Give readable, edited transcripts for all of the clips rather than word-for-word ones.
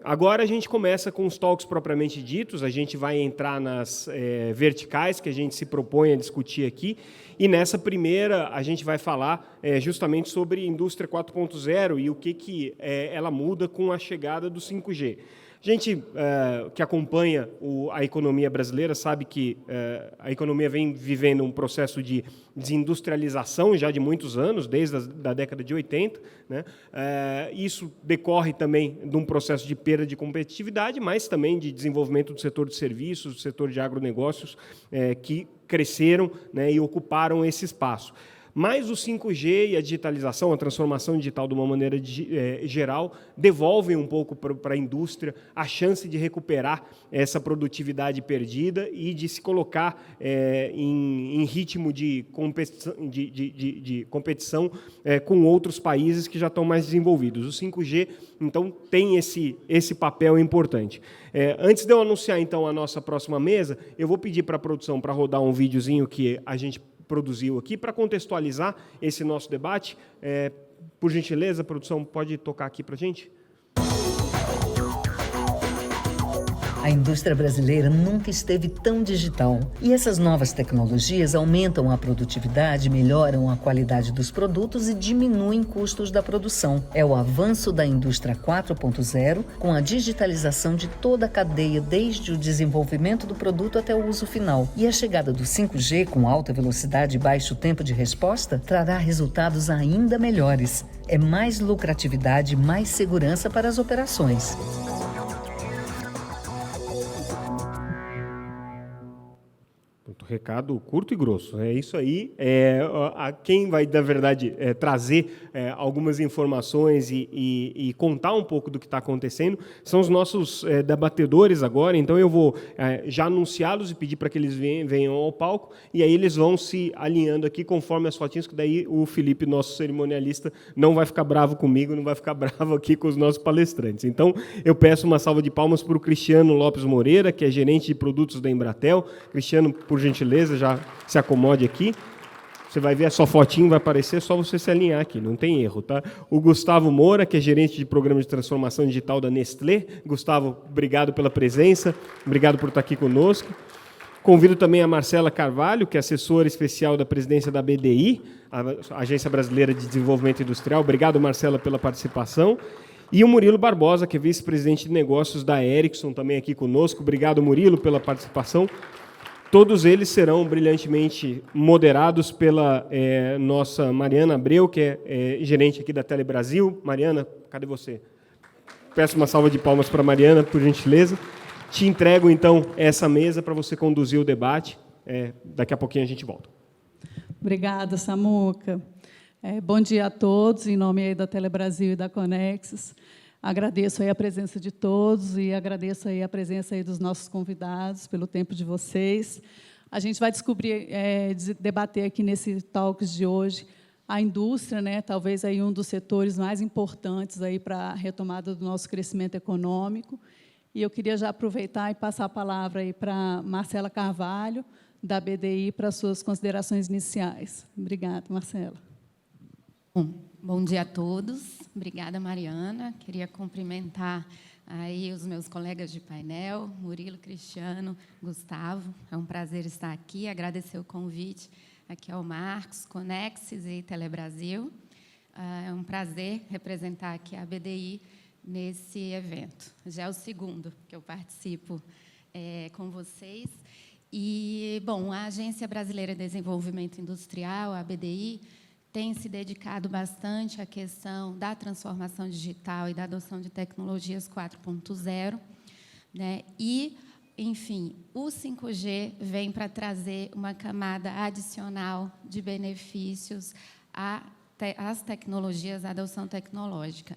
agora a gente começa com os talks propriamente ditos, a gente vai entrar nas verticais que a gente se propõe a discutir aqui, e nessa primeira a gente vai falar justamente sobre indústria 4.0 e o que ela muda com a chegada do 5G. A gente que acompanha a economia brasileira sabe que a economia vem vivendo um processo de desindustrialização já de muitos anos, desde a década de 80. Né? Isso decorre também de um processo de perda de competitividade, mas também de desenvolvimento do setor de serviços, do setor de agronegócios, que cresceram, né, e ocuparam esse espaço. Mas o 5G e a digitalização, a transformação digital de uma maneira geral, devolvem um pouco para a indústria a chance de recuperar essa produtividade perdida e de se colocar em ritmo de competição com outros países que já estão mais desenvolvidos. O 5G, então, tem esse papel importante. Antes de eu anunciar, então, a nossa próxima mesa, eu vou pedir para a produção para rodar um videozinho que a gente produziu aqui para contextualizar esse nosso debate. Por gentileza, produção, pode tocar aqui para a gente? A indústria brasileira nunca esteve tão digital. E essas novas tecnologias aumentam a produtividade, melhoram a qualidade dos produtos e diminuem custos da produção. É o avanço da indústria 4.0 com a digitalização de toda a cadeia, desde o desenvolvimento do produto até o uso final. E a chegada do 5G com alta velocidade e baixo tempo de resposta trará resultados ainda melhores. É mais lucratividade, mais segurança para as operações. Recado curto e grosso. É isso aí. Quem vai, na verdade, trazer algumas informações e contar um pouco do que está acontecendo são os nossos debatedores agora. Então, eu vou já anunciá-los e pedir para que eles venham ao palco, e aí eles vão se alinhando aqui conforme as fotinhas, que daí o Felipe, nosso cerimonialista, não vai ficar bravo comigo, não vai ficar bravo aqui com os nossos palestrantes. Então, eu peço uma salva de palmas para o Cristiano Lopes Moreira, que é gerente de produtos da Embratel. Cristiano, por gentileza, já se acomode aqui. Você vai ver a sua fotinho, vai aparecer, só você se alinhar aqui, não tem erro, tá? O Gustavo Moura, que é gerente de programa de transformação digital da Nestlé. Gustavo, obrigado pela presença, obrigado por estar aqui conosco. Convido também a Marcela Carvalho, que é assessora especial da presidência da BDI, a Agência Brasileira de Desenvolvimento Industrial. Obrigado, Marcela, pela participação. E o Murilo Barbosa, que é vice-presidente de negócios da Ericsson, também aqui conosco. Obrigado, Murilo, pela participação. Todos eles serão brilhantemente moderados pela nossa Mariana Abreu, que é gerente aqui da Telebrasil. Mariana, cadê você? Peço uma salva de palmas para a Mariana, por gentileza. Te entrego, então, essa mesa para você conduzir o debate. Daqui a pouquinho a gente volta. Obrigada, Samuca. Bom dia a todos, em nome aí da Telebrasil e da Conexus. Agradeço aí a presença de todos e agradeço aí a presença aí dos nossos convidados, pelo tempo de vocês. A gente vai debater aqui nesse Talks de hoje a indústria, né, talvez aí um dos setores mais importantes aí para a retomada do nosso crescimento econômico. E eu queria já aproveitar e passar a palavra aí para Marcela Carvalho, da BDI, para suas considerações iniciais. Obrigada, Marcela. Bom dia a todos. Obrigada, Mariana. Queria cumprimentar aí os meus colegas de painel, Murilo, Cristiano, Gustavo. É um prazer estar aqui. Agradecer o convite aqui ao Marcos, Conexus e Telebrasil. É um prazer representar aqui a BDI nesse evento. Já é o segundo que eu participo com vocês. E, bom, a Agência Brasileira de Desenvolvimento Industrial, a BDI, tem se dedicado bastante à questão da transformação digital e da adoção de tecnologias 4.0, né? E, enfim, o 5G vem para trazer uma camada adicional de benefícios às tecnologias, à adoção tecnológica.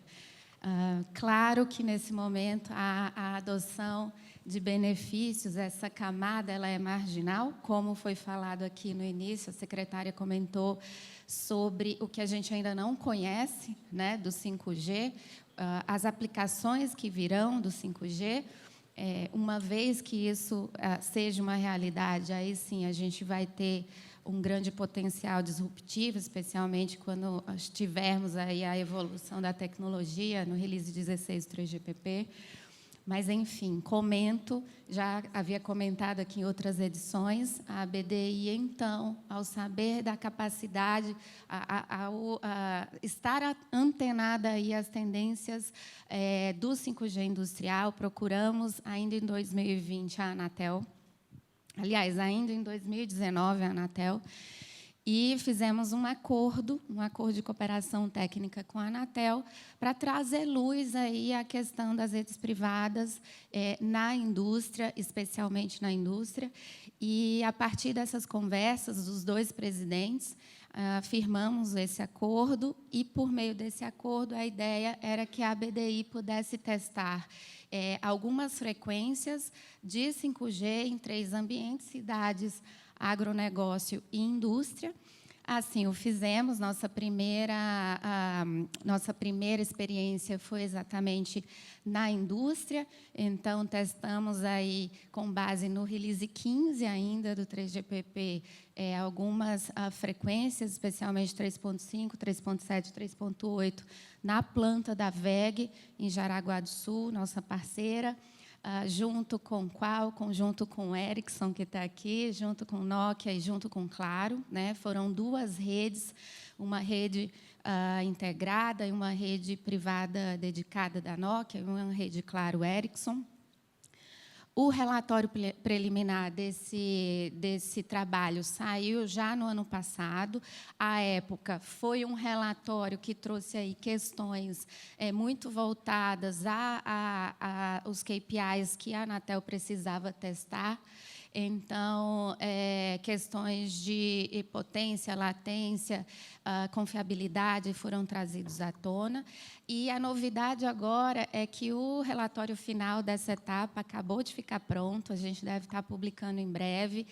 Claro que, nesse momento, a adoção de benefícios, essa camada ela é marginal, como foi falado aqui no início, a secretária comentou sobre o que a gente ainda não conhece, né, do 5G, as aplicações que virão do 5G. Uma vez que isso seja uma realidade, aí sim a gente vai ter um grande potencial disruptivo, especialmente quando tivermos aí a evolução da tecnologia no release 16 do 3GPP. Mas, enfim, comento, já havia comentado aqui em outras edições, a BDI, então, ao saber da capacidade, ao estar antenada aí às tendências do 5G industrial, procuramos, ainda em 2020, a Anatel, aliás, ainda em 2019, a Anatel, e fizemos um acordo de cooperação técnica com a Anatel para trazer luz aí à questão das redes privadas na indústria, especialmente na indústria. E, a partir dessas conversas dos dois presidentes, firmamos esse acordo, e, por meio desse acordo, a ideia era que a BDI pudesse testar algumas frequências de 5G em 3 ambientes: cidades, agronegócio e indústria. Assim o fizemos. Nossa primeira experiência foi exatamente na indústria. Então, testamos aí, com base no release 15 ainda do 3GPP, algumas frequências, especialmente 3.5, 3.7, 3.8, na planta da WEG, em Jaraguá do Sul, nossa parceira, junto com Qualcomm, junto com Ericsson, que está aqui, junto com Nokia e junto com Claro, né? Foram 2 redes, uma rede integrada e uma rede privada dedicada da Nokia, e uma rede Claro Ericsson. O relatório preliminar desse trabalho saiu já no ano passado. À época, foi um relatório que trouxe aí questões muito voltadas aos KPIs que a Anatel precisava testar. Então, questões de potência, latência, confiabilidade foram trazidos à tona. E a novidade agora é que o relatório final dessa etapa acabou de ficar pronto, a gente deve estar publicando em breve.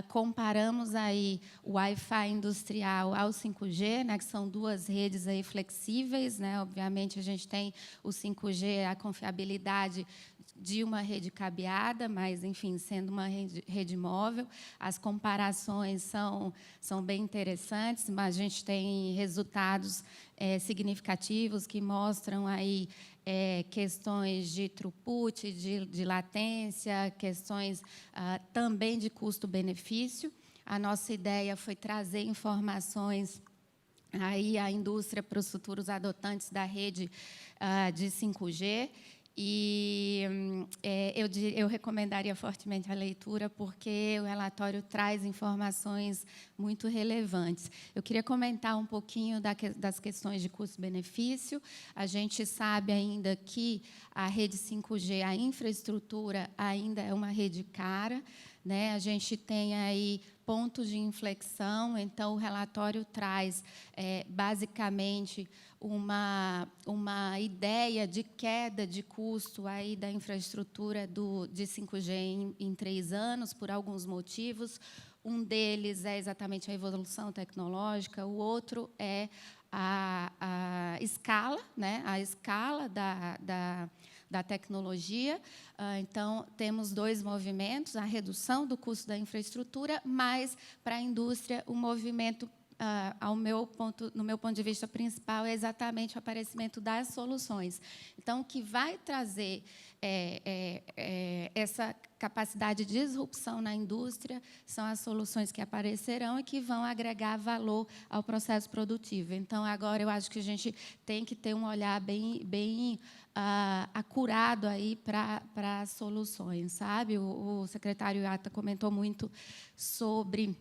Comparamos aí o Wi-Fi industrial ao 5G, né, que são 2 redes aí flexíveis, né? Obviamente, a gente tem o 5G, a confiabilidade de uma rede cabeada, mas, enfim, sendo uma rede móvel. As comparações são bem interessantes, mas a gente tem resultados significativos que mostram aí questões de throughput, de latência, questões também de custo-benefício. A nossa ideia foi trazer informações aí à indústria para os futuros adotantes da rede de 5G. E eu recomendaria fortemente a leitura, porque o relatório traz informações muito relevantes. Eu queria comentar um pouquinho das questões de custo-benefício. A gente sabe ainda que a rede 5G, a infraestrutura, ainda é uma rede cara, né? A gente tem aí pontos de inflexão. Então, o relatório traz, basicamente, uma ideia de queda de custo aí da infraestrutura de 5G em 3 anos, por alguns motivos. Um deles é exatamente a evolução tecnológica, o outro é a escala, né? A escala da tecnologia. Então, temos 2 movimentos: a redução do custo da infraestrutura, mas, para a indústria, o movimento, no meu ponto de vista principal, é exatamente o aparecimento das soluções. Então, o que vai trazer essa capacidade de disrupção na indústria são as soluções que aparecerão e que vão agregar valor ao processo produtivo. Então, agora, eu acho que a gente tem que ter um olhar bem acurado aí para as soluções, sabe? O secretário Iata comentou muito sobre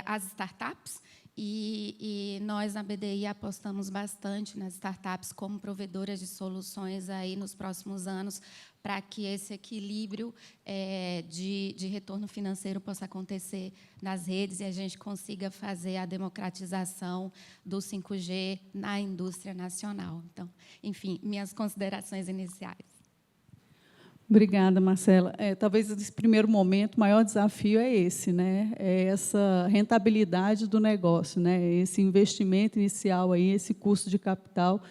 as startups, e nós, na BDI, apostamos bastante nas startups como provedoras de soluções aí nos próximos anos, para que esse equilíbrio de retorno financeiro possa acontecer nas redes e a gente consiga fazer a democratização do 5G na indústria nacional. Então, enfim, minhas considerações iniciais. Obrigada, Marcela. Talvez, nesse primeiro momento, o maior desafio é esse, né? É essa rentabilidade do negócio, né? Esse investimento inicial, aí, esse custo de capital,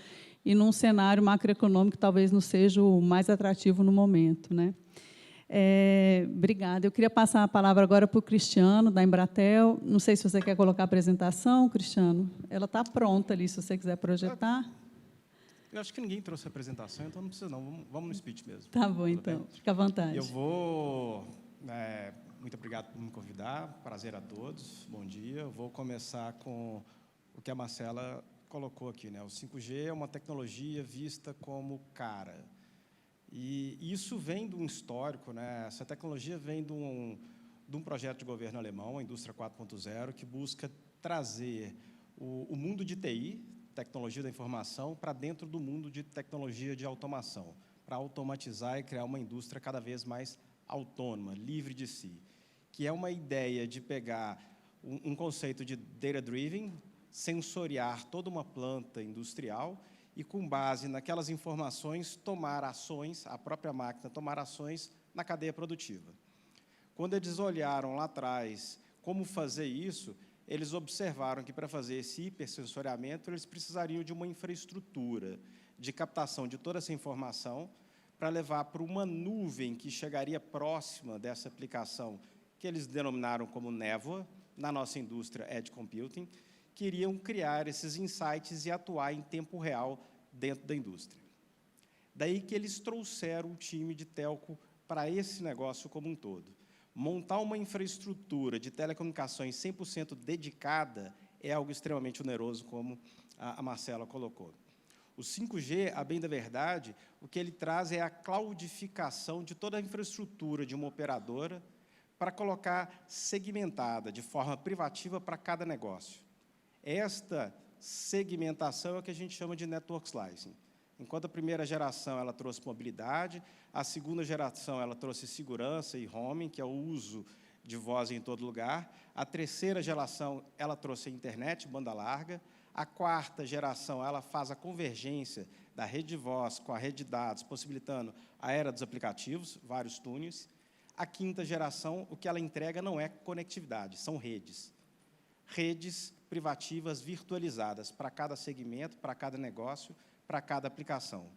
e num cenário macroeconômico que talvez não seja o mais atrativo no momento, né? Obrigada. Eu queria passar a palavra agora para o Cristiano, da Embratel. Não sei se você quer colocar a apresentação, Cristiano. Ela está pronta ali, se você quiser projetar. Eu acho que ninguém trouxe apresentação, então não precisa não. Vamos no speech mesmo. Tá bom, então. Bem? Fica à vontade. Eu vou... muito obrigado por me convidar. Prazer a todos. Bom dia. Eu vou começar com o que a Marcela colocou aqui, né? O 5G é uma tecnologia vista como cara. E isso vem de um histórico, né? Essa tecnologia vem de um projeto de governo alemão, a Indústria 4.0, que busca trazer o mundo de TI, tecnologia da informação, para dentro do mundo de tecnologia de automação, para automatizar e criar uma indústria cada vez mais autônoma, livre de si, que é uma ideia de pegar um conceito de data-driven, sensoriar toda uma planta industrial e, com base naquelas informações, tomar ações, a própria máquina tomar ações na cadeia produtiva. Quando eles olharam lá atrás como fazer isso, eles observaram que, para fazer esse hipersensoriamento, eles precisariam de uma infraestrutura de captação de toda essa informação para levar para uma nuvem que chegaria próxima dessa aplicação, que eles denominaram como névoa, na nossa indústria Edge Computing, que iriam criar esses insights e atuar em tempo real dentro da indústria. Daí que eles trouxeram o time de telco para esse negócio como um todo. Montar uma infraestrutura de telecomunicações 100% dedicada é algo extremamente oneroso, como a Marcela colocou. O 5G, a bem da verdade, o que ele traz é a cloudificação de toda a infraestrutura de uma operadora para colocar segmentada, de forma privativa, para cada negócio. Esta segmentação é o que a gente chama de network slicing. Enquanto a primeira geração ela trouxe mobilidade, a segunda geração ela trouxe segurança e roaming, que é o uso de voz em todo lugar, a terceira geração ela trouxe a internet, banda larga, a quarta geração ela faz a convergência da rede de voz com a rede de dados, possibilitando a era dos aplicativos, vários túneis. A quinta geração, o que ela entrega não é conectividade, são redes. Redes privativas virtualizadas para cada segmento, para cada negócio, para cada aplicação.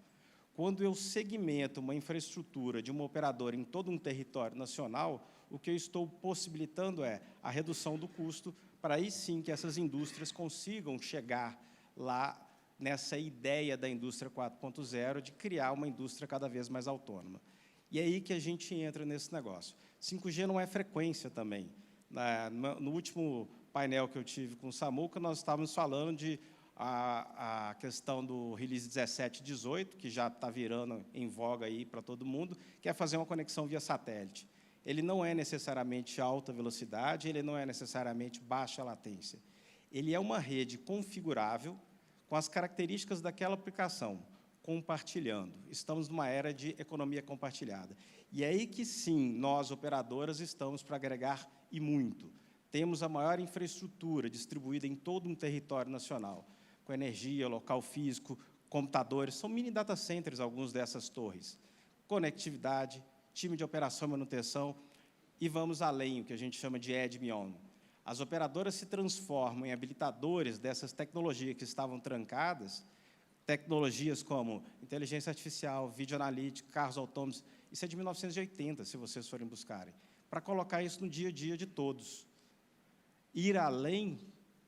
Quando eu segmento uma infraestrutura de uma operadora em todo um território nacional, o que eu estou possibilitando é a redução do custo, para aí sim que essas indústrias consigam chegar lá nessa ideia da indústria 4.0 de criar uma indústria cada vez mais autônoma. E é aí que a gente entra nesse negócio. 5G não é frequência também. No último painel que eu tive com o Samuca, nós estávamos falando de a questão do release 17 e 18, que já está virando em voga aí para todo mundo, que é fazer uma conexão via satélite. Ele não é necessariamente alta velocidade, ele não é necessariamente baixa latência. Ele é uma rede configurável com as características daquela aplicação, compartilhando. Estamos numa era de economia compartilhada. E é aí que, sim, nós, operadoras, estamos para agregar e muito. Temos a maior infraestrutura distribuída em todo um território nacional, com energia, local físico, computadores, são mini data centers alguns dessas torres, conectividade, time de operação e manutenção, e vamos além, o que a gente chama de Edge Beyond. As operadoras se transformam em habilitadores dessas tecnologias que estavam trancadas, tecnologias como inteligência artificial, vídeo analítico, carros autônomos, isso é de 1980, se vocês forem buscarem, para colocar isso no dia a dia de todos. Ir além,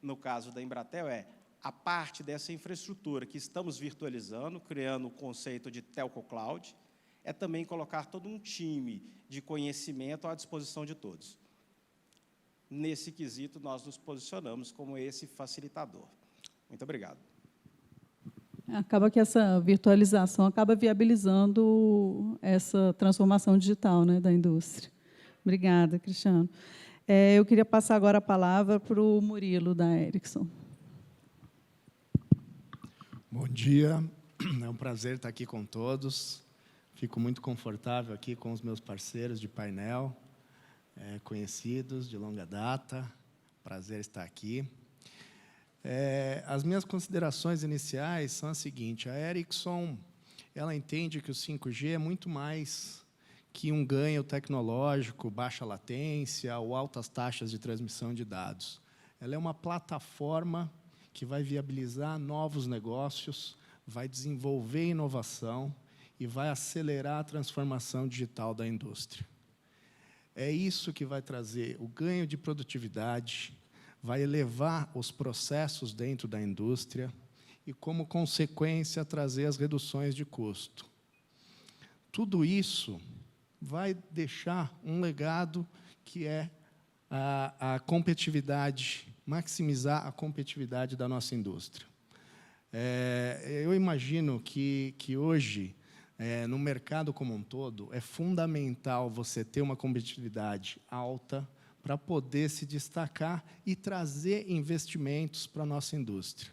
no caso da Embratel, é a parte dessa infraestrutura que estamos virtualizando, criando o conceito de telco cloud, é também colocar todo um time de conhecimento à disposição de todos. Nesse quesito, nós nos posicionamos como esse facilitador. Muito obrigado. Acaba que essa virtualização acaba viabilizando essa transformação digital, né, da indústria. Obrigada, Cristiano. Eu queria passar agora a palavra para o Murilo, da Ericsson. Bom dia, é um prazer estar aqui com todos. Fico muito confortável aqui com os meus parceiros de painel, conhecidos de longa data. Prazer estar aqui. As minhas considerações iniciais são as seguintes. A Ericsson ela entende que o 5G é muito mais que um ganho tecnológico, baixa latência ou altas taxas de transmissão de dados. Ela é uma plataforma que vai viabilizar novos negócios, vai desenvolver inovação e vai acelerar a transformação digital da indústria. É isso que vai trazer o ganho de produtividade, vai elevar os processos dentro da indústria e, como consequência, trazer as reduções de custo. Tudo isso vai deixar um legado que é a competitividade, maximizar a competitividade da nossa indústria. Eu imagino que hoje, no mercado como um todo, é fundamental você ter uma competitividade alta para poder se destacar e trazer investimentos para a nossa indústria.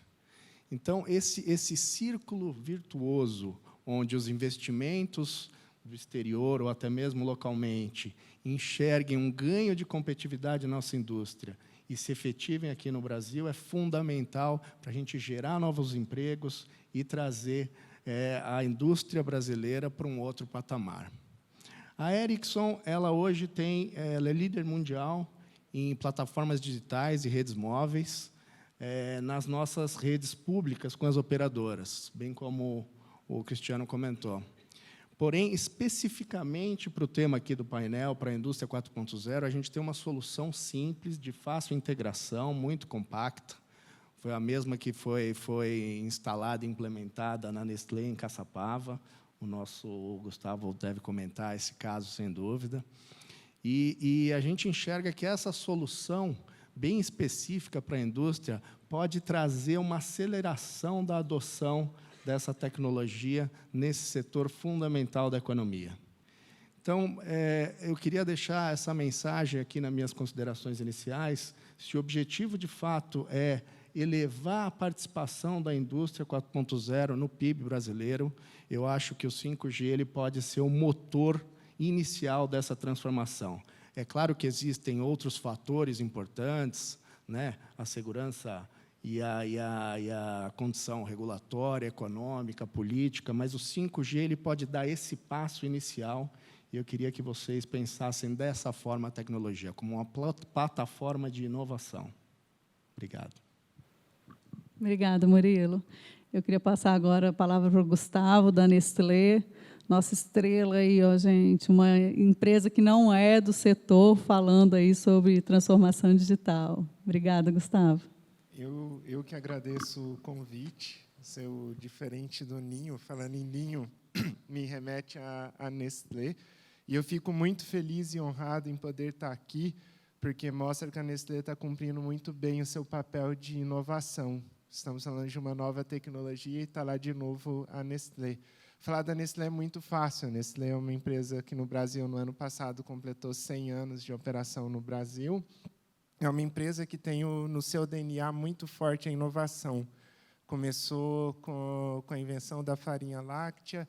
Então, esse círculo virtuoso, onde os investimentos do exterior, ou até mesmo localmente, enxerguem um ganho de competitividade na nossa indústria e se efetivem aqui no Brasil, é fundamental para a gente gerar novos empregos e trazer a indústria brasileira para um outro patamar. A Ericsson, ela hoje ela é líder mundial em plataformas digitais e redes móveis, nas nossas redes públicas com as operadoras, bem como o Cristiano comentou. Porém, especificamente para o tema aqui do painel, para a indústria 4.0, a gente tem uma solução simples, de fácil integração, muito compacta. Foi a mesma que foi instalada e implementada na Nestlé, em Caçapava. O Gustavo deve comentar esse caso, sem dúvida. E a gente enxerga que essa solução, bem específica para a indústria, pode trazer uma aceleração da adoção dessa tecnologia nesse setor fundamental da economia. Então, eu queria deixar essa mensagem aqui nas minhas considerações iniciais. Se o objetivo, de fato, é elevar a participação da indústria 4.0 no PIB brasileiro, eu acho que o 5G ele pode ser o motor inicial dessa transformação. É claro que existem outros fatores importantes, né? A segurança e a condição regulatória, econômica, política, mas o 5G ele pode dar esse passo inicial, e eu queria que vocês pensassem dessa forma a tecnologia, como uma plataforma de inovação. Obrigado. Obrigada, Murilo. Eu queria passar agora a palavra para o Gustavo, da Nestlé, nossa estrela aí, ó, gente, uma empresa que não é do setor, falando aí sobre transformação digital. Obrigada, Gustavo. Eu que agradeço o convite. Seu diferente do Ninho, falando em Ninho, me remete à Nestlé. E eu fico muito feliz e honrado em poder estar aqui, porque mostra que a Nestlé está cumprindo muito bem o seu papel de inovação. Estamos falando de uma nova tecnologia e está lá de novo a Nestlé. Falar da Nestlé é muito fácil. A Nestlé é uma empresa que no Brasil, no ano passado, completou 100 anos de operação no Brasil. É uma empresa que tem no seu DNA muito forte a inovação. Começou com a invenção da farinha láctea.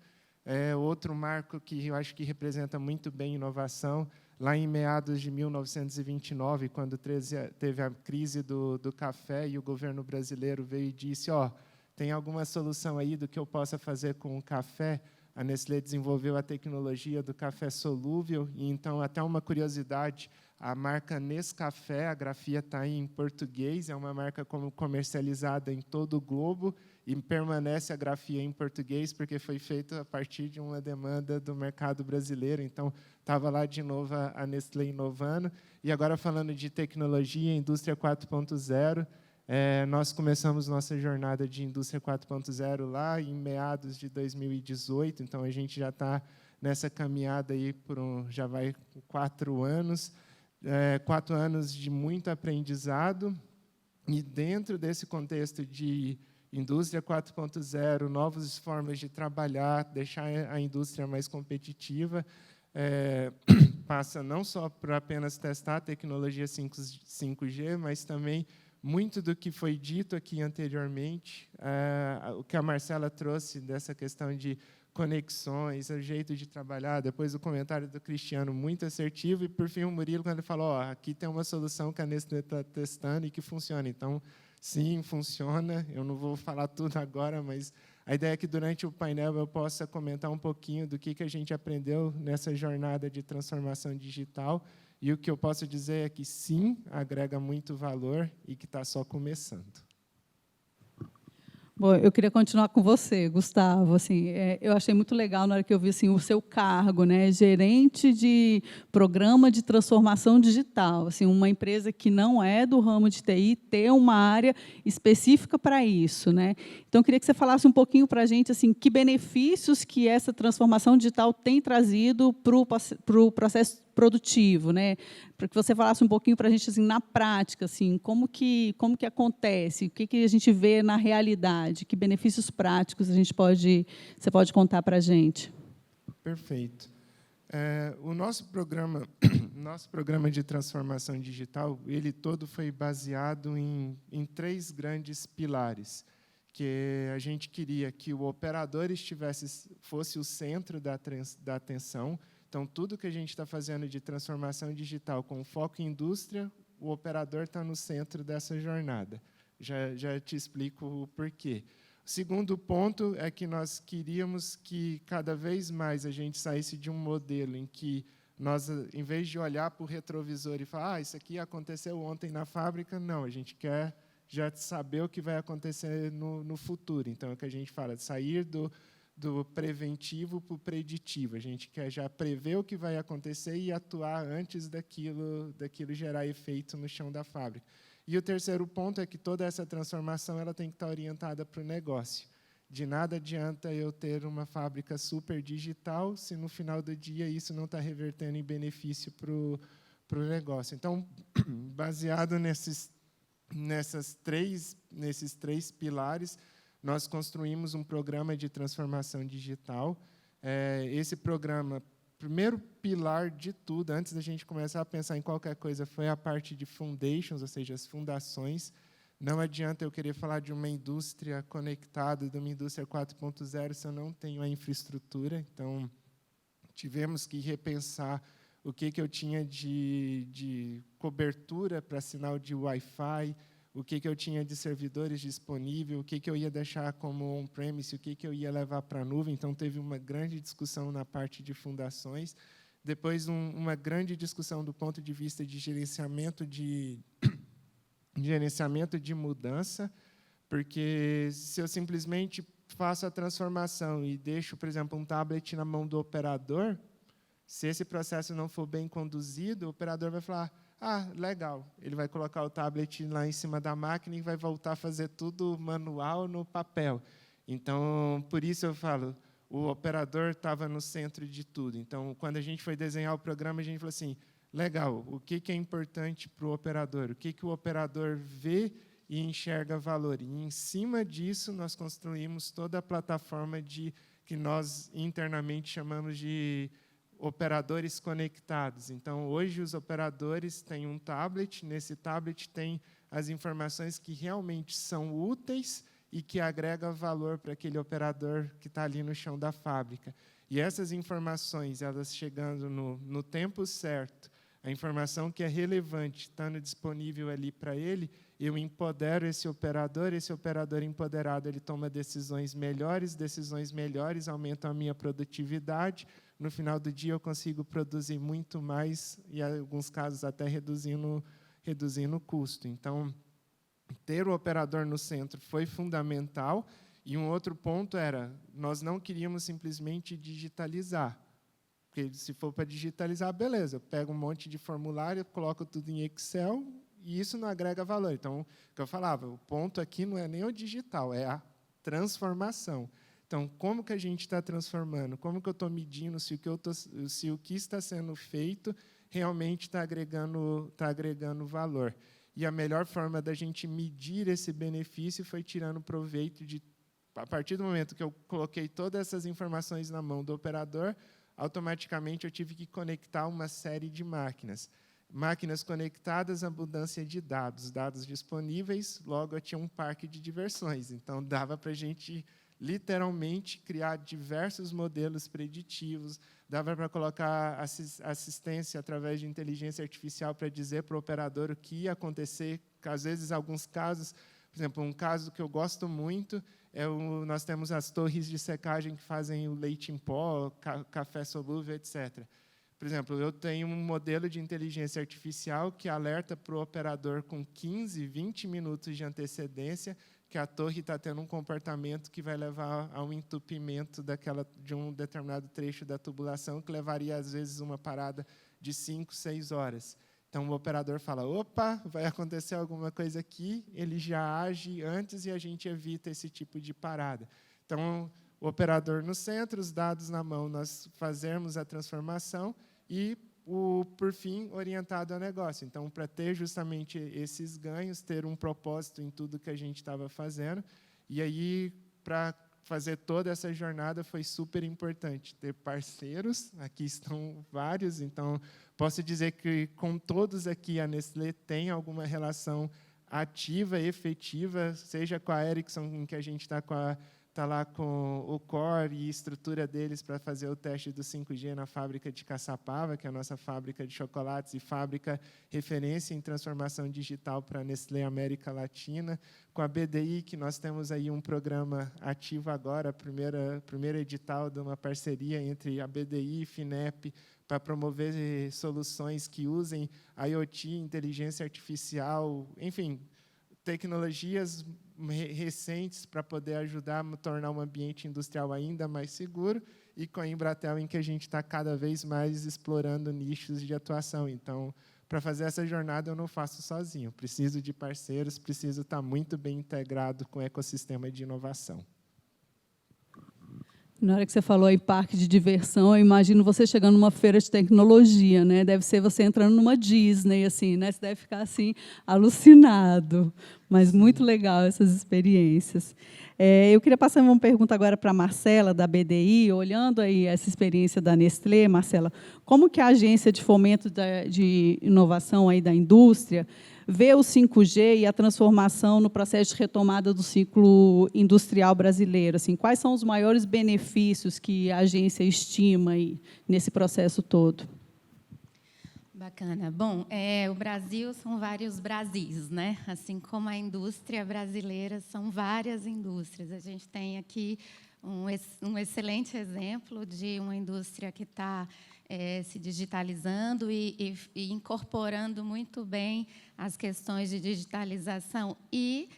Outro marco que eu acho que representa muito bem inovação, lá em meados de 1929, quando teve a crise do café, e o governo brasileiro veio e disse, tem alguma solução aí do que eu possa fazer com o café? A Nestlé desenvolveu a tecnologia do café solúvel, e então, até uma curiosidade, a marca Nescafé, a grafia está em português, é uma marca comercializada em todo o globo, e permanece a grafia em português, porque foi feita a partir de uma demanda do mercado brasileiro. Então, estava lá de novo a Nestlé inovando. E agora, falando de tecnologia, indústria 4.0, nós começamos nossa jornada de indústria 4.0 lá em meados de 2018, então a gente já está nessa caminhada aí já vai 4 anos, 4 anos de muito aprendizado, e dentro desse contexto de indústria 4.0, novas formas de trabalhar, deixar a indústria mais competitiva, passa não só por apenas testar a tecnologia 5G, mas também muito do que foi dito aqui anteriormente, o que a Marcela trouxe dessa questão de conexões, o jeito de trabalhar, depois o comentário do Cristiano, muito assertivo, e, por fim, o Murilo, quando ele falou, aqui tem uma solução que a Nestlé está testando e que funciona. Então, sim, funciona. Eu não vou falar tudo agora, mas a ideia é que, durante o painel, eu possa comentar um pouquinho do que a gente aprendeu nessa jornada de transformação digital. E o que eu posso dizer é que, sim, agrega muito valor e que está só começando. Bom, eu queria continuar com você, Gustavo. Assim, eu achei muito legal na hora que eu vi assim, o seu cargo, né, gerente de programa de transformação digital. Assim, uma empresa que não é do ramo de TI ter uma área específica para isso, né? Então, eu queria que você falasse um pouquinho para a gente assim, que benefícios que essa transformação digital tem trazido para o processo produtivo, né? Para que você falasse um pouquinho para a gente assim, na prática, assim, como que acontece, o que a gente vê na realidade, que benefícios práticos você pode contar para a gente. Perfeito. O nosso programa, nosso programa de transformação digital, ele todo foi baseado em 3 grandes pilares, que a gente queria que o operador fosse o centro da atenção. Então, tudo que a gente está fazendo de transformação digital com foco em indústria, o operador está no centro dessa jornada. Já te explico o porquê. O segundo ponto é que nós queríamos que, cada vez mais, a gente saísse de um modelo em que nós, em vez de olhar para o retrovisor e falar isso aqui aconteceu ontem na fábrica, não, a gente quer já saber o que vai acontecer no futuro. Então, é o que a gente fala, de sair do preventivo para o preditivo. A gente quer já prever o que vai acontecer e atuar antes daquilo gerar efeito no chão da fábrica. E o terceiro ponto é que toda essa transformação ela tem que estar orientada para o negócio. De nada adianta eu ter uma fábrica super digital se, no final do dia, isso não está revertendo em benefício para o negócio. Então, baseado nesses 3 pilares, nós construímos um programa de transformação digital. Esse programa, primeiro pilar de tudo, antes da gente começar a pensar em qualquer coisa, foi a parte de foundations, ou seja, as fundações. Não adianta eu querer falar de uma indústria conectada, de uma indústria 4.0, se eu não tenho a infraestrutura. Então, tivemos que repensar o que eu tinha de cobertura para sinal de Wi-Fi, o que eu tinha de servidores disponíveis, o que eu ia deixar como on-premise, o que eu ia levar para a nuvem. Então, teve uma grande discussão na parte de fundações. Depois, uma grande discussão do ponto de vista de gerenciamento de mudança, porque se eu simplesmente faço a transformação e deixo, por exemplo, um tablet na mão do operador, se esse processo não for bem conduzido, o operador vai falar: legal. Ele vai colocar o tablet lá em cima da máquina e vai voltar a fazer tudo manual no papel. Então, por isso eu falo, o operador estava no centro de tudo. Então, quando a gente foi desenhar o programa, a gente falou assim: legal, o que é importante para o operador? O que o operador vê e enxerga valor? E, em cima disso, nós construímos toda a plataforma que nós internamente chamamos de operadores conectados. Então, hoje, os operadores têm um tablet. Nesse tablet tem as informações que realmente são úteis e que agregam valor para aquele operador que está ali no chão da fábrica. E essas informações, elas chegando no tempo certo, a informação que é relevante, estando disponível ali para ele, eu empodero esse operador empoderado, ele toma decisões melhores, aumentam a minha produtividade. No final do dia, eu consigo produzir muito mais e, em alguns casos, até reduzindo o custo. Então, ter o operador no centro foi fundamental. E um outro ponto era, nós não queríamos simplesmente digitalizar. Porque, se for para digitalizar, beleza, eu pego um monte de formulário, coloco tudo em Excel, e isso não agrega valor. Então, o que eu falava, o ponto aqui não é nem o digital, é a transformação. Então, como que a gente está transformando? Como que eu estou medindo se o que está sendo feito realmente está agregando valor? E a melhor forma da gente medir esse benefício foi tirando proveito a partir do momento que eu coloquei todas essas informações na mão do operador, automaticamente eu tive que conectar uma série de máquinas. Máquinas conectadas, abundância de dados disponíveis, logo eu tinha um parque de diversões. Então, dava para a gente literalmente criar diversos modelos preditivos, dava para colocar assistência através de inteligência artificial para dizer para o operador o que ia acontecer. Às vezes, alguns casos, por exemplo, um caso que eu gosto muito nós temos as torres de secagem que fazem o leite em pó, café solúvel, etc. Por exemplo, eu tenho um modelo de inteligência artificial que alerta para o operador com 15, 20 minutos de antecedência que a torre está tendo um comportamento que vai levar a um entupimento de um determinado trecho da tubulação, que levaria, às vezes, uma parada de 5, 6 horas. Então, o operador fala, opa, vai acontecer alguma coisa aqui, ele já age antes e a gente evita esse tipo de parada. Então, o operador no centro, os dados na mão, nós fazermos a transformação e, por fim, orientado ao negócio. Então, para ter justamente esses ganhos, ter um propósito em tudo que a gente estava fazendo. E aí, para fazer toda essa jornada, foi super importante ter parceiros. Aqui estão vários, então posso dizer que com todos aqui a Nestlé tem alguma relação ativa, efetiva, seja com a Ericsson, em que a gente está lá com o core e estrutura deles para fazer o teste do 5G na fábrica de Caçapava, que é a nossa fábrica de chocolates e fábrica referência em transformação digital para a Nestlé América Latina, com a BDI, que nós temos aí um programa ativo agora, primeiro edital de uma parceria entre a BDI e FINEP, para promover soluções que usem IoT, inteligência artificial, enfim, tecnologias recentes para poder ajudar a tornar um ambiente industrial ainda mais seguro, e com a Embratel, em que a gente está cada vez mais explorando nichos de atuação. Então, para fazer essa jornada, eu não faço sozinho. Preciso de parceiros, preciso estar muito bem integrado com o ecossistema de inovação. Na hora que você falou em parque de diversão, eu imagino você chegando numa feira de tecnologia, né? Deve ser você entrando numa Disney, assim, né? Você deve ficar assim alucinado. Mas muito legal essas experiências. Eu queria passar uma pergunta agora para a Marcela, da BDI, olhando aí essa experiência da Nestlé. Marcela, como que a Agência de Fomento de Inovação aí da indústria vê o 5G e a transformação no processo de retomada do ciclo industrial brasileiro? Assim, quais são os maiores benefícios que a agência estima aí nesse processo todo? Bacana. Bom, o Brasil são vários Brasis, né? Assim como a indústria brasileira, são várias indústrias. A gente tem aqui um excelente exemplo de uma indústria que está se digitalizando e incorporando muito bem as questões de digitalização e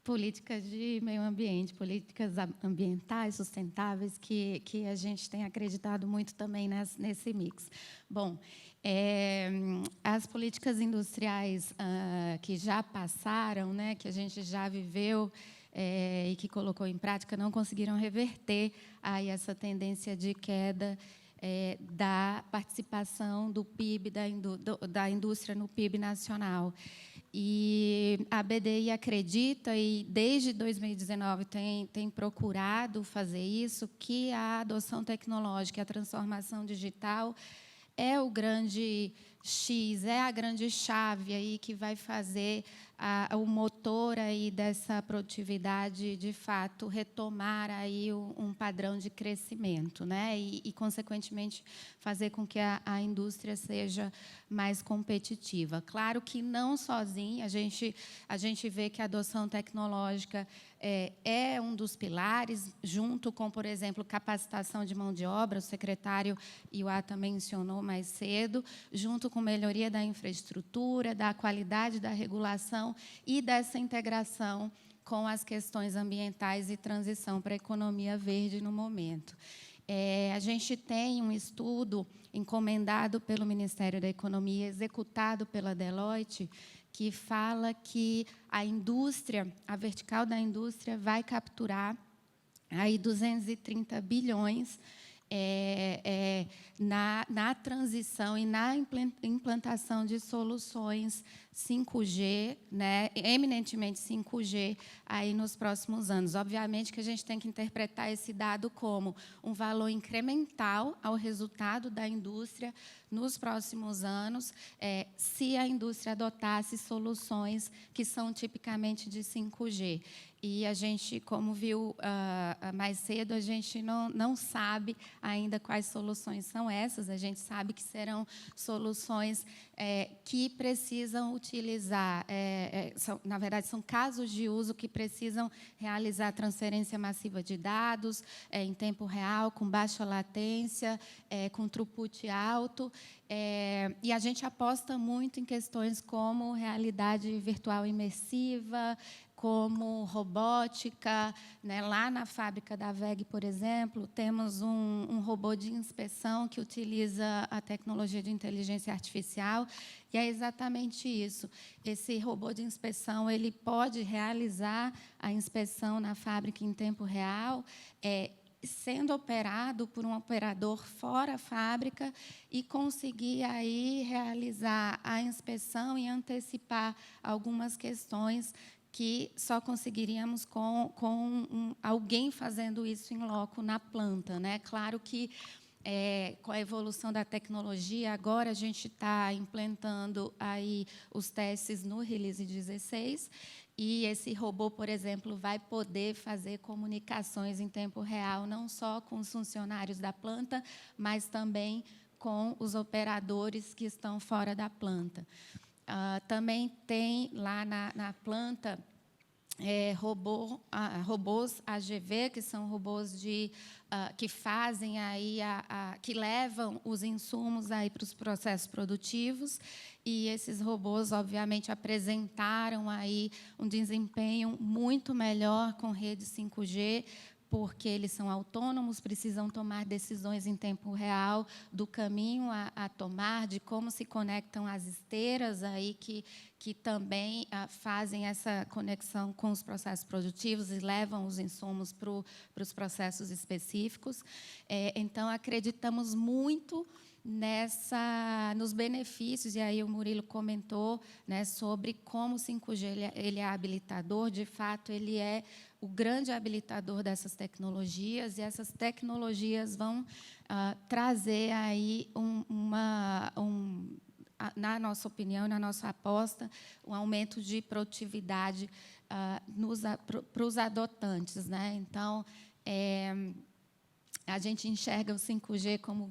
políticas de meio ambiente, políticas ambientais sustentáveis, que a gente tem acreditado muito também nesse mix. Bom, as políticas industriais que já passaram, né, que a gente já viveu e que colocou em prática, não conseguiram reverter aí essa tendência de queda da participação do PIB, da indústria no PIB nacional. E a BDI acredita, e desde 2019 tem procurado fazer isso, que a adoção tecnológica, a transformação digital é o grande X, é a grande chave aí que vai fazer o motor aí dessa produtividade, de fato, retomar aí um padrão de crescimento, né? E consequentemente, fazer com que a indústria seja mais competitiva. Claro que não sozinha, a gente vê que a adoção tecnológica é um dos pilares, junto com, por exemplo, capacitação de mão de obra, o secretário Iwata mencionou mais cedo, junto com melhoria da infraestrutura, da qualidade da regulação e dessa integração com as questões ambientais e transição para a economia verde no momento. A gente tem um estudo encomendado pelo Ministério da Economia, executado pela Deloitte, que fala que a indústria, a vertical da indústria, vai capturar aí 230 bilhões na transição e na implantação de soluções 5G, né, eminentemente 5G, aí nos próximos anos. Obviamente que a gente tem que interpretar esse dado como um valor incremental ao resultado da indústria nos próximos anos, se a indústria adotasse soluções que são tipicamente de 5G. E a gente, como viu mais cedo, a gente não sabe ainda quais soluções são essas. A gente sabe que serão soluções que precisam utilizar, na verdade, são casos de uso que precisam realizar transferência massiva de dados em tempo real, com baixa latência, com throughput alto. E a gente aposta muito em questões como realidade virtual imersiva, como robótica, né? Lá na fábrica da WEG, por exemplo, temos um robô de inspeção que utiliza a tecnologia de inteligência artificial, e é exatamente isso. Esse robô de inspeção ele pode realizar a inspeção na fábrica em tempo real, sendo operado por um operador fora a fábrica e conseguir aí realizar a inspeção e antecipar algumas questões que só conseguiríamos com alguém fazendo isso em loco na planta, né? Claro que com a evolução da tecnologia, agora a gente está implantando aí os testes no Release 16, e esse robô, por exemplo, vai poder fazer comunicações em tempo real, não só com os funcionários da planta, mas também com os operadores que estão fora da planta. Também tem lá na planta robôs AGV, que são robôs que fazem aí que levam os insumos aí para os processos produtivos, e esses robôs obviamente apresentaram aí um desempenho muito melhor com rede 5G, porque eles são autônomos, precisam tomar decisões em tempo real do caminho a tomar, de como se conectam as esteiras aí que também fazem essa conexão com os processos produtivos e levam os insumos para os processos específicos. Então, acreditamos muito nos benefícios, e aí o Murilo comentou, né, sobre como o 5G ele é habilitador. De fato, ele é o grande habilitador dessas tecnologias, e essas tecnologias vão trazer aí na nossa opinião, na nossa aposta, um aumento de produtividade para os adotantes, né? Então, a gente enxerga o 5G como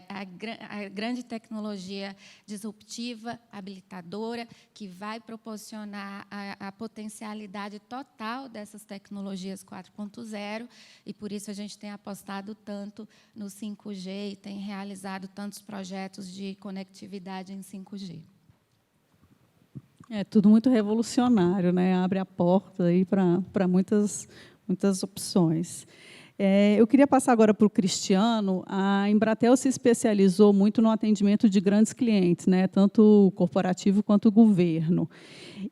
a grande tecnologia disruptiva, habilitadora, que vai proporcionar a potencialidade total dessas tecnologias 4.0, e, por isso, a gente tem apostado tanto no 5G e tem realizado tantos projetos de conectividade em 5G. É tudo muito revolucionário, né? Abre a porta aí para muitas opções. Eu queria passar agora para o Cristiano. A Embratel se especializou muito no atendimento de grandes clientes, né, tanto o corporativo quanto o governo.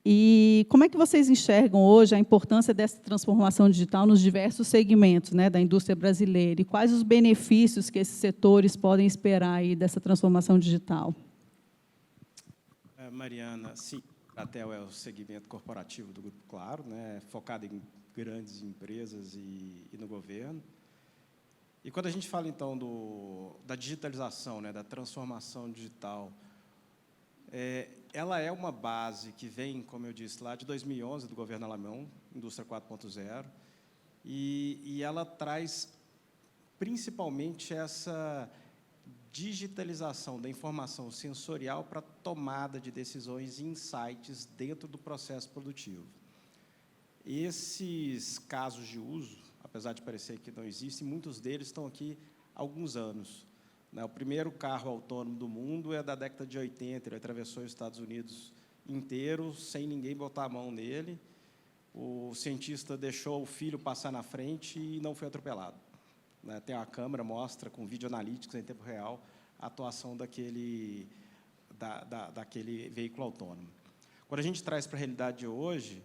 E como é que vocês enxergam hoje a importância dessa transformação digital nos diversos segmentos, né, da indústria brasileira? E quais os benefícios que esses setores podem esperar aí dessa transformação digital? Mariana, sim, a Embratel é o segmento corporativo do Grupo Claro, né, focado em grandes empresas e no governo. E quando a gente fala, então, da digitalização, né, da transformação digital, ela é uma base que vem, como eu disse, lá de 2011, do governo alemão, Indústria 4.0, e ela traz, principalmente, essa digitalização da informação sensorial para tomada de decisões e insights dentro do processo produtivo. Esses casos de uso, apesar de parecer que não existem, muitos deles estão aqui há alguns anos. O primeiro carro autônomo do mundo é da década de 80, ele atravessou os Estados Unidos inteiro, sem ninguém botar a mão nele. O cientista deixou o filho passar na frente e não foi atropelado. Tem uma câmera, mostra com vídeo analíticos em tempo real a atuação daquele veículo autônomo. Quando a gente traz para a realidade de hoje,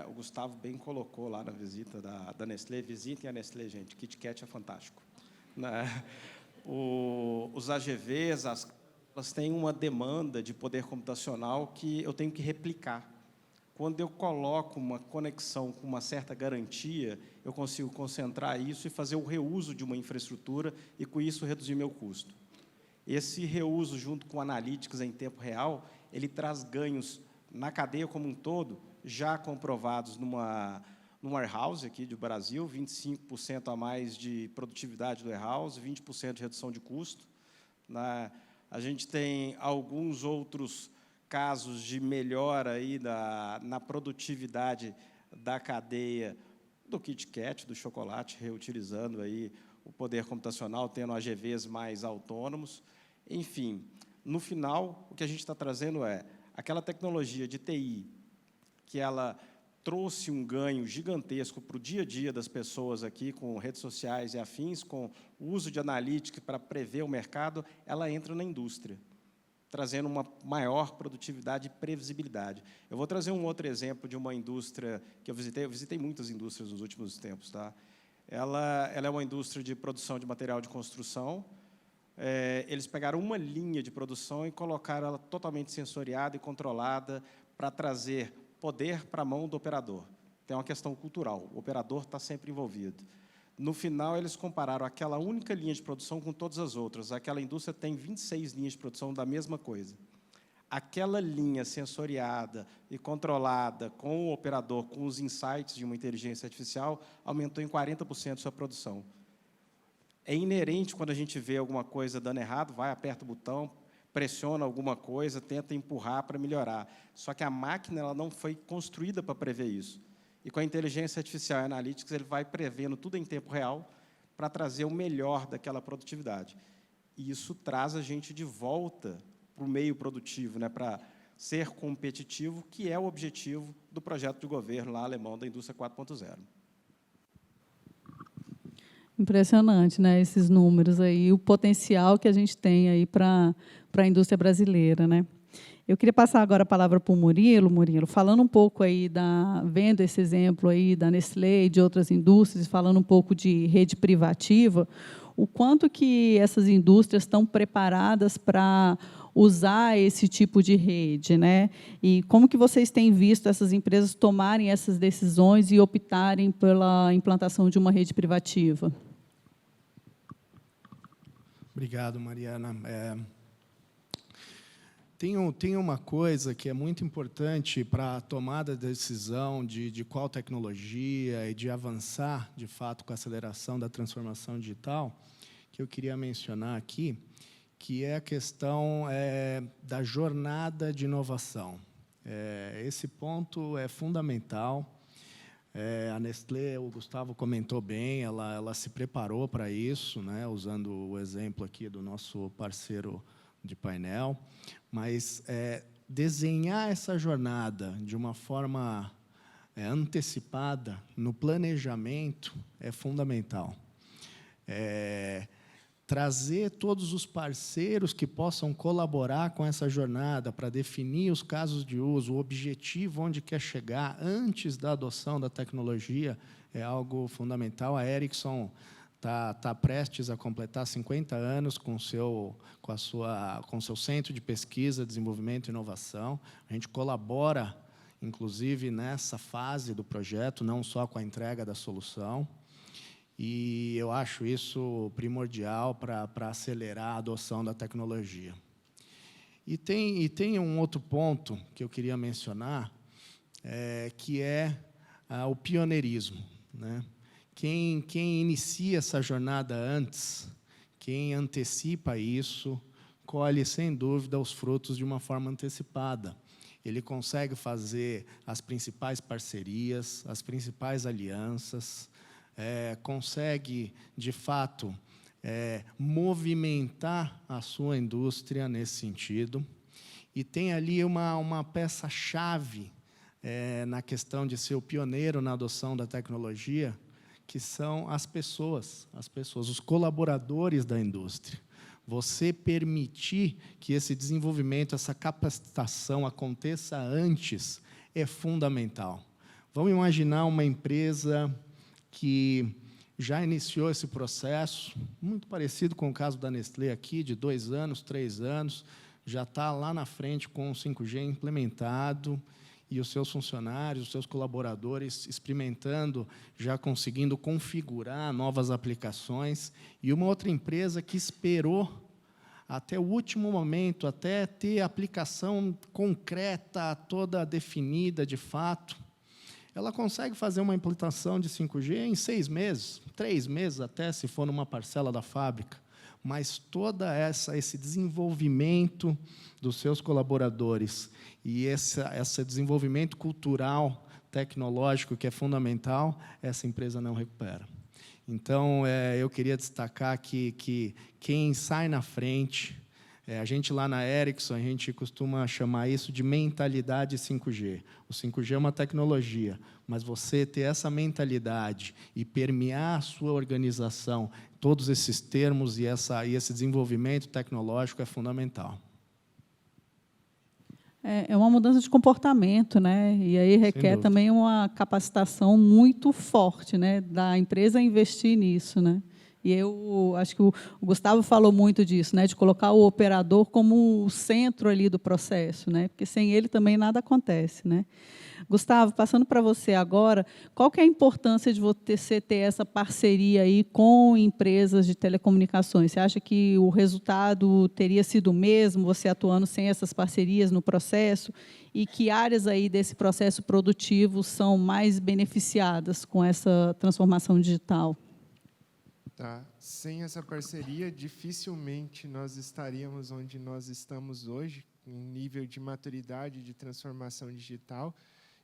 o Gustavo bem colocou lá na visita da Nestlé. Visitem a Nestlé, gente. Kit Kat é fantástico. Os AGVs, elas têm uma demanda de poder computacional que eu tenho que replicar. Quando eu coloco uma conexão com uma certa garantia, eu consigo concentrar isso e fazer o reuso de uma infraestrutura e, com isso, reduzir meu custo. Esse reuso, junto com analíticos em tempo real, ele traz ganhos na cadeia como um todo, já comprovados num warehouse aqui do Brasil, 25% a mais de produtividade do warehouse, 20% de redução de custo. A gente tem alguns outros casos de melhora aí na produtividade da cadeia do Kit Kat, do chocolate, reutilizando aí o poder computacional, tendo AGVs mais autônomos. Enfim, no final, o que a gente está trazendo é aquela tecnologia de TI que ela trouxe um ganho gigantesco para o dia a dia das pessoas aqui, com redes sociais e afins, com o uso de analítica para prever o mercado, ela entra na indústria, trazendo uma maior produtividade e previsibilidade. Eu vou trazer um outro exemplo de uma indústria que eu visitei muitas indústrias nos últimos tempos. Tá? Ela é uma indústria de produção de material de construção. Eles pegaram uma linha de produção e colocaram ela totalmente sensoriada e controlada para trazer poder para a mão do operador. Tem uma questão cultural, o operador está sempre envolvido. No final, eles compararam aquela única linha de produção com todas as outras. Aquela indústria tem 26 linhas de produção da mesma coisa. Aquela linha sensoriada e controlada com o operador, com os insights de uma inteligência artificial, aumentou em 40% sua produção. É inerente quando a gente vê alguma coisa dando errado, vai, aperta o botão, pressiona alguma coisa, tenta empurrar para melhorar. Só que a máquina ela não foi construída para prever isso. E com a inteligência artificial e analytics, ele vai prevendo tudo em tempo real para trazer o melhor daquela produtividade. E isso traz a gente de volta para o meio produtivo, né, para ser competitivo, que é o objetivo do projeto de governo lá alemão da indústria 4.0. Impressionante, né, esses números aí, o potencial que a gente tem aí para a indústria brasileira, né? Eu queria passar agora a palavra para o Murilo. Murilo, falando um pouco aí vendo esse exemplo aí da Nestlé e de outras indústrias, falando um pouco de rede privativa, o quanto que essas indústrias estão preparadas para usar esse tipo de rede, né? E como que vocês têm visto essas empresas tomarem essas decisões e optarem pela implantação de uma rede privativa? Obrigado, Mariana. Tem uma coisa que é muito importante para a tomada de decisão de qual tecnologia e de avançar, de fato, com a aceleração da transformação digital, que eu queria mencionar aqui, que é a questão da jornada de inovação. Esse ponto é fundamental. A Nestlé, o Gustavo comentou bem, ela se preparou para isso, né, usando o exemplo aqui do nosso parceiro de painel, mas desenhar essa jornada de uma forma antecipada no planejamento é fundamental. Trazer todos os parceiros que possam colaborar com essa jornada para definir os casos de uso, o objetivo onde quer chegar antes da adoção da tecnologia é algo fundamental. A Ericsson está prestes a completar 50 anos com seu centro de pesquisa, desenvolvimento e inovação. A gente colabora, inclusive, nessa fase do projeto, não só com a entrega da solução. E eu acho isso primordial para acelerar a adoção da tecnologia. E tem um outro ponto que eu queria mencionar, que é o pioneirismo, né? Quem inicia essa jornada antes, quem antecipa isso, colhe, sem dúvida, os frutos de uma forma antecipada. Ele consegue fazer as principais parcerias, as principais alianças, consegue, de fato, movimentar a sua indústria nesse sentido. E tem ali uma peça-chave na questão de ser o pioneiro na adoção da tecnologia, que são as pessoas, os colaboradores da indústria. Você permitir que esse desenvolvimento, essa capacitação aconteça antes é fundamental. Vamos imaginar uma empresa que já iniciou esse processo, muito parecido com o caso da Nestlé aqui, de 2 anos, 3 anos, já está lá na frente com o 5G implementado, e os seus funcionários, os seus colaboradores experimentando, já conseguindo configurar novas aplicações, e uma outra empresa que esperou até o último momento, até ter a aplicação concreta, toda definida de fato, ela consegue fazer uma implantação de 5G em 6 meses, 3 meses até, se for numa parcela da fábrica. Mas todo esse desenvolvimento dos seus colaboradores e esse desenvolvimento cultural, tecnológico, que é fundamental, essa empresa não recupera. Então, eu queria destacar que quem sai na frente, A gente lá na Ericsson, a gente costuma chamar isso de mentalidade 5G. O 5G é uma tecnologia, mas você ter essa mentalidade e permear a sua organização, todos esses termos e esse desenvolvimento tecnológico é fundamental. É uma mudança de comportamento, né? E aí requer também uma capacitação muito forte, né, da empresa investir nisso, né? E eu acho que o Gustavo falou muito disso, né, de colocar o operador como o centro ali do processo, né? Porque sem ele também nada acontece, né? Gustavo, passando para você agora, qual que é a importância de você ter essa parceria aí com empresas de telecomunicações? Você acha que o resultado teria sido o mesmo, você atuando sem essas parcerias no processo? E que áreas aí desse processo produtivo são mais beneficiadas com essa transformação digital? Tá. Sem essa parceria, dificilmente nós estaríamos onde nós estamos hoje, em nível de maturidade de transformação digital.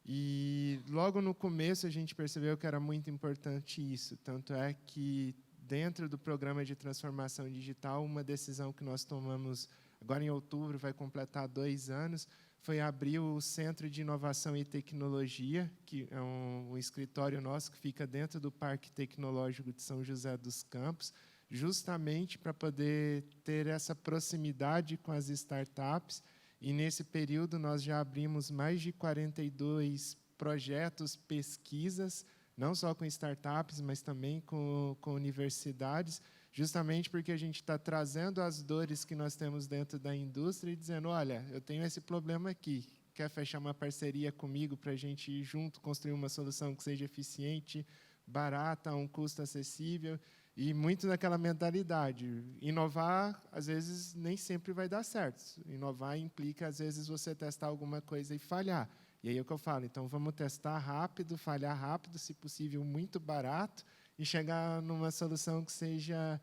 E logo no começo a gente percebeu que era muito importante isso. Tanto é que, dentro do programa de transformação digital, uma decisão que nós tomamos agora em outubro, vai completar 2 anos, foi abrir o Centro de Inovação e Tecnologia, que é um escritório nosso que fica dentro do Parque Tecnológico de São José dos Campos, justamente para poder ter essa proximidade com as startups. E, nesse período, nós já abrimos mais de 42 projetos, pesquisas, não só com startups, mas também com universidades, justamente porque a gente está trazendo as dores que nós temos dentro da indústria e dizendo, olha, eu tenho esse problema aqui, quer fechar uma parceria comigo para a gente ir junto, construir uma solução que seja eficiente, barata, a um custo acessível, e muito naquela mentalidade. Inovar, às vezes, nem sempre vai dar certo. Inovar implica, às vezes, você testar alguma coisa e falhar. E aí é o que eu falo, então vamos testar rápido, falhar rápido, se possível, muito barato, e chegar numa solução que seja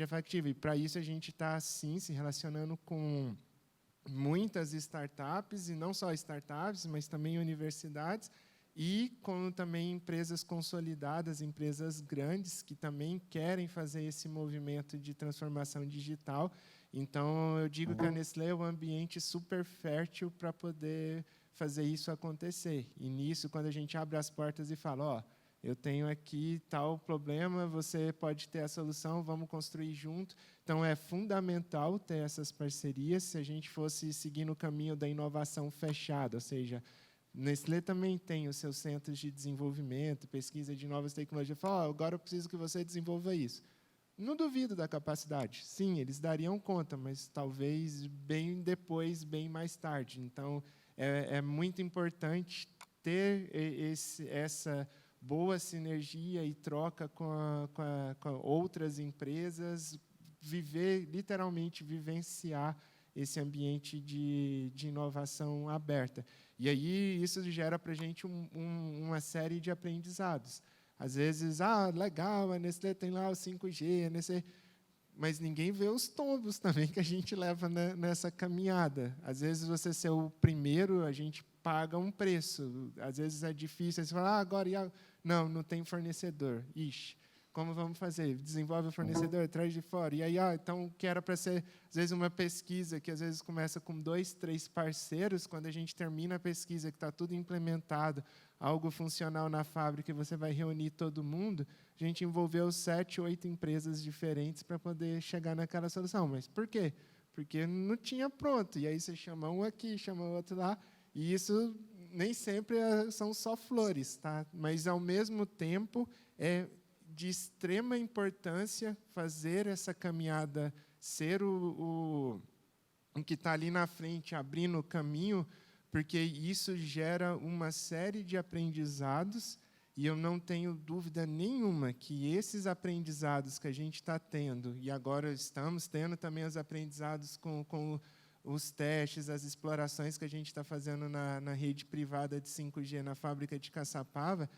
factível. E, para isso, a gente está, sim, se relacionando com muitas startups, e não só startups, mas também universidades, e com também empresas consolidadas, empresas grandes, que também querem fazer esse movimento de transformação digital. Então, eu digo que a Nestlé é um ambiente super fértil para poder fazer isso acontecer. E, nisso, quando a gente abre as portas e fala, ó, eu tenho aqui tal problema, você pode ter a solução, vamos construir junto. Então, é fundamental ter essas parcerias. Se a gente fosse seguir no caminho da inovação fechada, ou seja, Nestlé também tem os seus centros de desenvolvimento, pesquisa de novas tecnologias. Fala, agora eu preciso que você desenvolva isso. Não duvido da capacidade. Sim, eles dariam conta, mas talvez bem depois, bem mais tarde. Então, é muito importante ter essa boa sinergia e troca com outras empresas, literalmente vivenciar esse ambiente de inovação aberta. E aí isso gera para a gente uma série de aprendizados. Às vezes, legal, a Nestlé tem lá o 5G, a Nestlé, mas ninguém vê os tombos também que a gente leva nessa caminhada. Às vezes, você ser o primeiro, a gente paga um preço. Às vezes é difícil, aí você fala, agora não tem fornecedor. Ixi, como vamos fazer? Desenvolve o fornecedor, traz de fora. E aí, então, que era para ser, às vezes, uma pesquisa que, às vezes, começa com 2, 3 parceiros, quando a gente termina a pesquisa, que está tudo implementado, algo funcional na fábrica, e você vai reunir todo mundo, a gente envolveu 7, 8 empresas diferentes para poder chegar naquela solução. Mas por quê? Porque não tinha pronto. E aí você chama um aqui, chama outro lá, e isso nem sempre são só flores, tá? Mas, ao mesmo tempo, é de extrema importância fazer essa caminhada, ser o que está ali na frente, abrindo o caminho, porque isso gera uma série de aprendizados, e eu não tenho dúvida nenhuma que esses aprendizados que a gente está tendo, e agora estamos tendo também os aprendizados com os testes, as explorações que a gente está fazendo na rede privada de 5G na fábrica de Caçapava,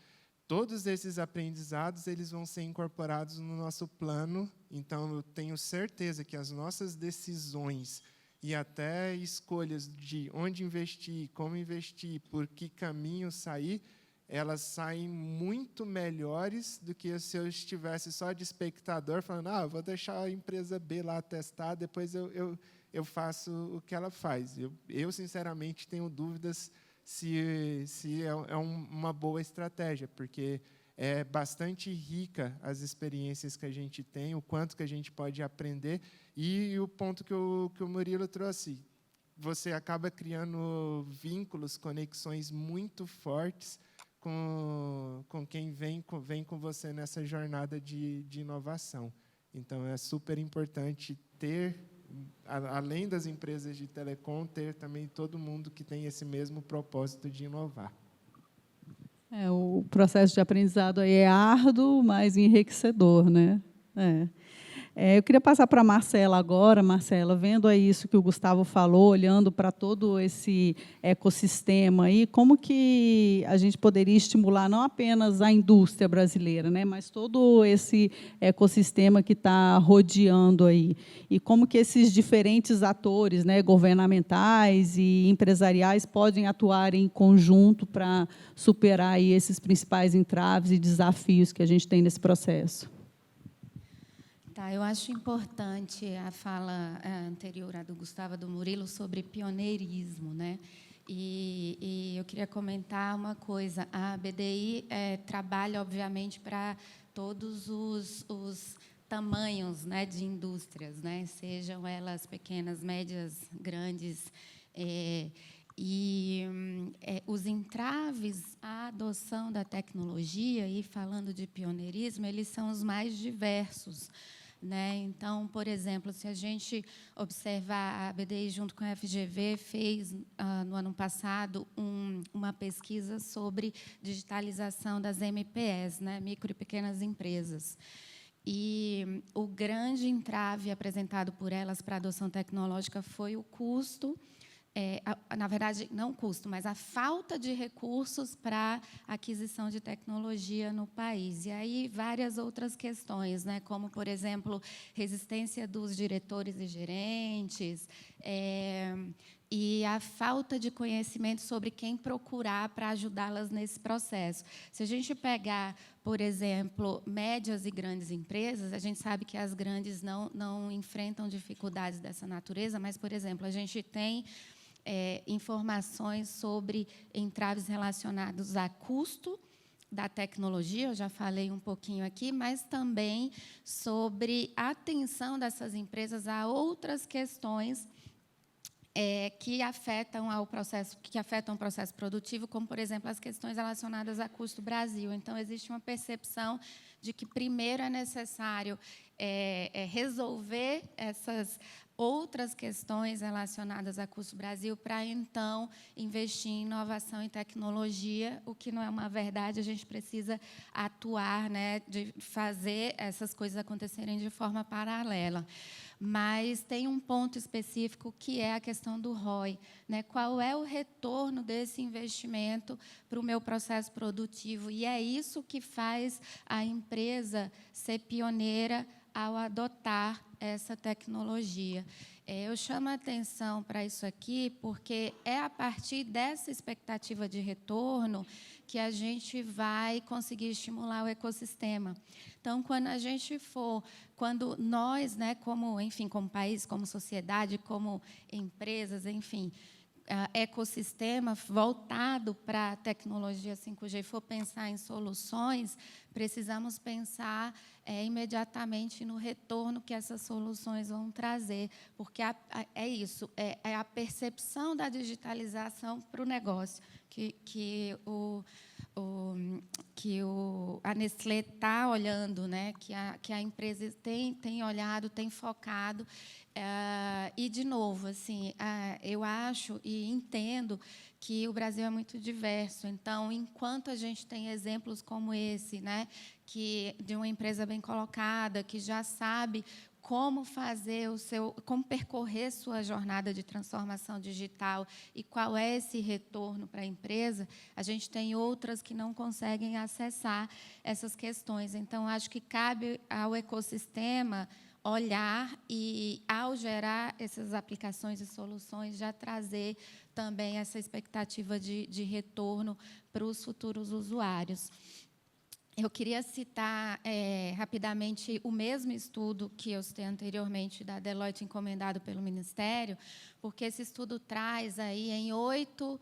todos esses aprendizados eles vão ser incorporados no nosso plano. Então, eu tenho certeza que as nossas decisões e até escolhas de onde investir, como investir, por que caminho sair, elas saem muito melhores do que se eu estivesse só de espectador, falando, vou deixar a empresa B lá testar, depois eu eu faço o que ela faz. Eu sinceramente, tenho dúvidas se é uma boa estratégia, porque é bastante rica as experiências que a gente tem, o quanto que a gente pode aprender, e o ponto que o Murilo trouxe, você acaba criando vínculos, conexões muito fortes com quem vem com você nessa jornada de inovação. Então, é super importante ter, além das empresas de telecom, ter também todo mundo que tem esse mesmo propósito de inovar. O processo de aprendizado aí é árduo, mas enriquecedor, né? Eu queria passar para a Marcela agora. Marcela, vendo aí isso que o Gustavo falou, olhando para todo esse ecossistema aí, como que a gente poderia estimular não apenas a indústria brasileira, né, mas todo esse ecossistema que está rodeando aí, e como que esses diferentes atores, né, governamentais e empresariais podem atuar em conjunto para superar aí esses principais entraves e desafios que a gente tem nesse processo. Tá, eu acho importante a fala anterior à do Gustavo, do Murilo, sobre pioneirismo, né? E eu queria comentar uma coisa. A BDI trabalha, obviamente, para todos os tamanhos, né, de indústrias, né? Sejam elas pequenas, médias, grandes. Os entraves à adoção da tecnologia, e falando de pioneirismo, eles são os mais diversos, né? Então, por exemplo, se a gente observar, a BDI, junto com a FGV, fez, no ano passado, uma pesquisa sobre digitalização das MPS, né? Micro e pequenas empresas. E o grande entrave apresentado por elas para a adoção tecnológica foi o custo, na verdade, não o custo, mas a falta de recursos para aquisição de tecnologia no país. E aí várias outras questões, né, como, por exemplo, resistência dos diretores e gerentes, e a falta de conhecimento sobre quem procurar para ajudá-las nesse processo. Se a gente pegar, por exemplo, médias e grandes empresas, a gente sabe que as grandes não enfrentam dificuldades dessa natureza, mas, por exemplo, a gente tem informações sobre entraves relacionados a custo da tecnologia, eu já falei um pouquinho aqui, mas também sobre a atenção dessas empresas a outras questões que afetam o processo produtivo, como, por exemplo, as questões relacionadas a custo Brasil. Então, existe uma percepção de que, primeiro, é necessário resolver essas outras questões relacionadas a custo Brasil para, então, investir em inovação e tecnologia, o que não é uma verdade. A gente precisa atuar, né, de fazer essas coisas acontecerem de forma paralela. Mas tem um ponto específico, que é a questão do ROI, né? Qual é o retorno desse investimento para o meu processo produtivo? E é isso que faz a empresa ser pioneira ao adotar essa tecnologia. Eu chamo a atenção para isso aqui, porque é a partir dessa expectativa de retorno que a gente vai conseguir estimular o ecossistema. Então, quando nós, né, como país, como sociedade, como empresas, enfim, ecossistema voltado para a tecnologia 5G, for pensar em soluções, precisamos pensar imediatamente no retorno que essas soluções vão trazer, porque é a percepção da digitalização para o negócio que a Nestlé está olhando, né? que a empresa tem olhado, tem focado. E, de novo, assim, eu acho e entendo que o Brasil é muito diverso. Então, enquanto a gente tem exemplos como esse, né, de uma empresa bem colocada, que já sabe como como percorrer sua jornada de transformação digital e qual é esse retorno para a empresa, a gente tem outras que não conseguem acessar essas questões. Então, acho que cabe ao ecossistema olhar e, ao gerar essas aplicações e soluções, já trazer também essa expectativa de retorno para os futuros usuários. Eu queria citar rapidamente o mesmo estudo que eu citei anteriormente, da Deloitte, encomendado pelo Ministério, porque esse estudo traz aí em 8,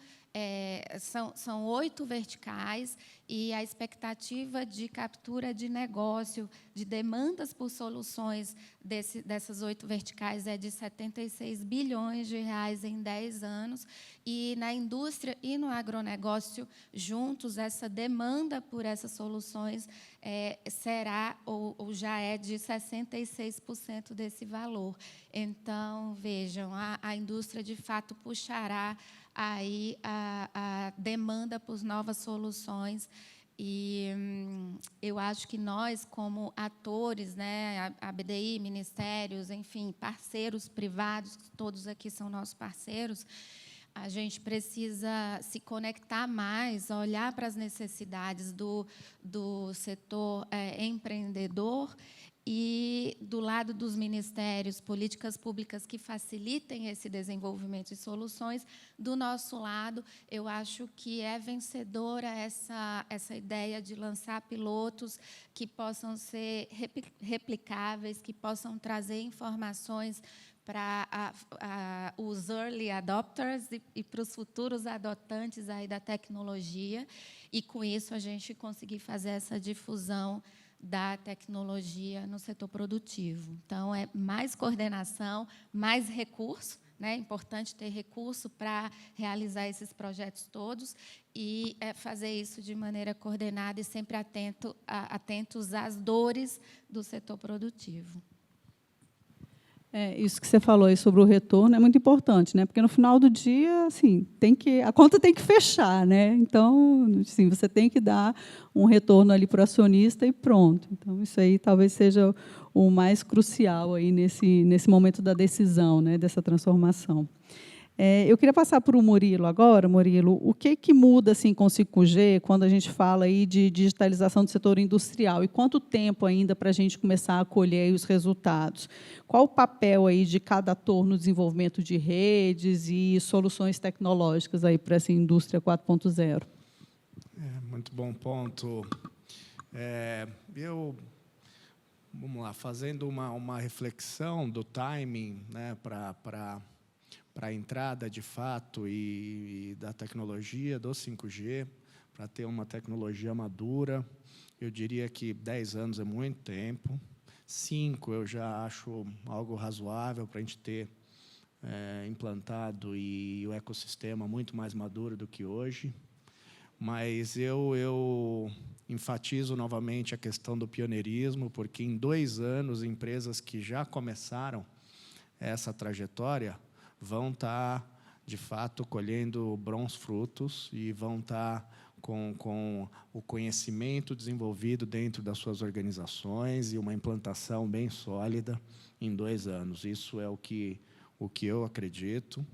são 8 verticais, e a expectativa de captura de negócio, de demandas por soluções dessas 8 verticais é de 76 bilhões de reais em 10 anos, e na indústria e no agronegócio, juntos, essa demanda por essas soluções será ou já é de 66% desse valor. Então, vejam, a indústria, de fato, puxará aí a demanda por novas soluções. E eu acho que nós, como atores, né, a BDI, ministérios, enfim, parceiros privados, todos aqui são nossos parceiros, a gente precisa se conectar mais, olhar para as necessidades do setor empreendedor, e, do lado dos ministérios, políticas públicas que facilitem esse desenvolvimento de soluções. Do nosso lado, eu acho que é vencedora essa ideia de lançar pilotos que possam ser replicáveis, que possam trazer informações para os early adopters e para os futuros adotantes aí da tecnologia, e, com isso, a gente conseguir fazer essa difusão da tecnologia no setor produtivo. Então, é mais coordenação, mais recurso, né? É importante ter recurso para realizar esses projetos todos, e fazer isso de maneira coordenada e sempre atentos às dores do setor produtivo. Isso que você falou aí sobre o retorno é muito importante, né? Porque no final do dia, assim, a conta tem que fechar, né? Então, assim, você tem que dar um retorno ali para o acionista e pronto. Então, isso aí talvez seja o mais crucial aí nesse momento da decisão, né? Dessa transformação. Eu queria passar para o Murilo agora. Murilo, o que muda assim, com o 5G quando a gente fala aí de digitalização do setor industrial? E quanto tempo ainda para a gente começar a colher os resultados? Qual o papel aí de cada ator no desenvolvimento de redes e soluções tecnológicas aí para essa indústria 4.0? Muito bom ponto. Vamos lá, fazendo uma reflexão do timing, né, para a entrada, de fato, e da tecnologia do 5G, para ter uma tecnologia madura. Eu diria que 10 anos é muito tempo. 5 eu já acho algo razoável para a gente ter implantado e o ecossistema muito mais maduro do que hoje. Mas eu enfatizo novamente a questão do pioneirismo, porque em 2 anos, empresas que já começaram essa trajetória vão estar, de fato, colhendo bons frutos e vão estar com o conhecimento desenvolvido dentro das suas organizações e uma implantação bem sólida em 2 anos. Isso é o que eu acredito.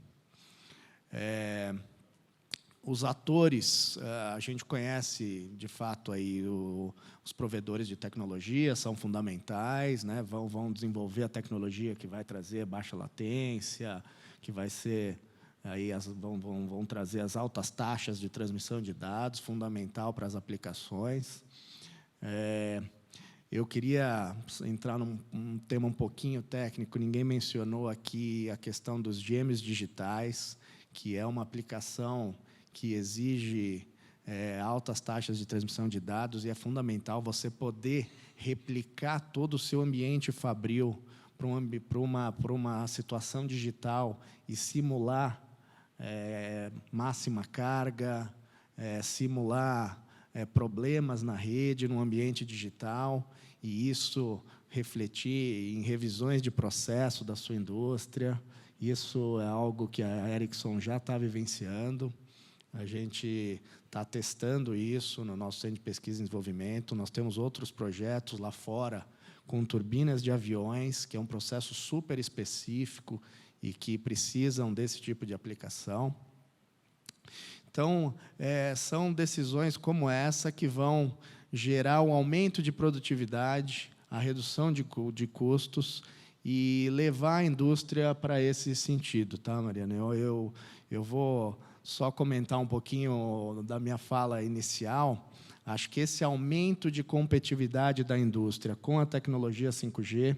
Os atores, a gente conhece, de fato, aí os provedores de tecnologia, são fundamentais, né? Vão desenvolver a tecnologia que vai trazer baixa latência, que vai ser aí vão trazer as altas taxas de transmissão de dados, fundamental para as aplicações. Eu queria entrar num tema um pouquinho técnico. Ninguém mencionou aqui a questão dos gêmeos digitais, que é uma aplicação que exige altas taxas de transmissão de dados, e é fundamental você poder replicar todo o seu ambiente fabril para uma situação digital e simular máxima carga, simular problemas na rede, no ambiente digital, e isso refletir em revisões de processo da sua indústria. Isso é algo que a Ericsson já está vivenciando. A gente está testando isso no nosso Centro de Pesquisa e Desenvolvimento. Nós temos outros projetos lá fora com turbinas de aviões, que é um processo super específico e que precisam desse tipo de aplicação. Então, são decisões como essa que vão gerar um aumento de produtividade, a redução de custos e levar a indústria para esse sentido, tá, Mariana? Eu vou só comentar um pouquinho da minha fala inicial. Acho que esse aumento de competitividade da indústria com a tecnologia 5G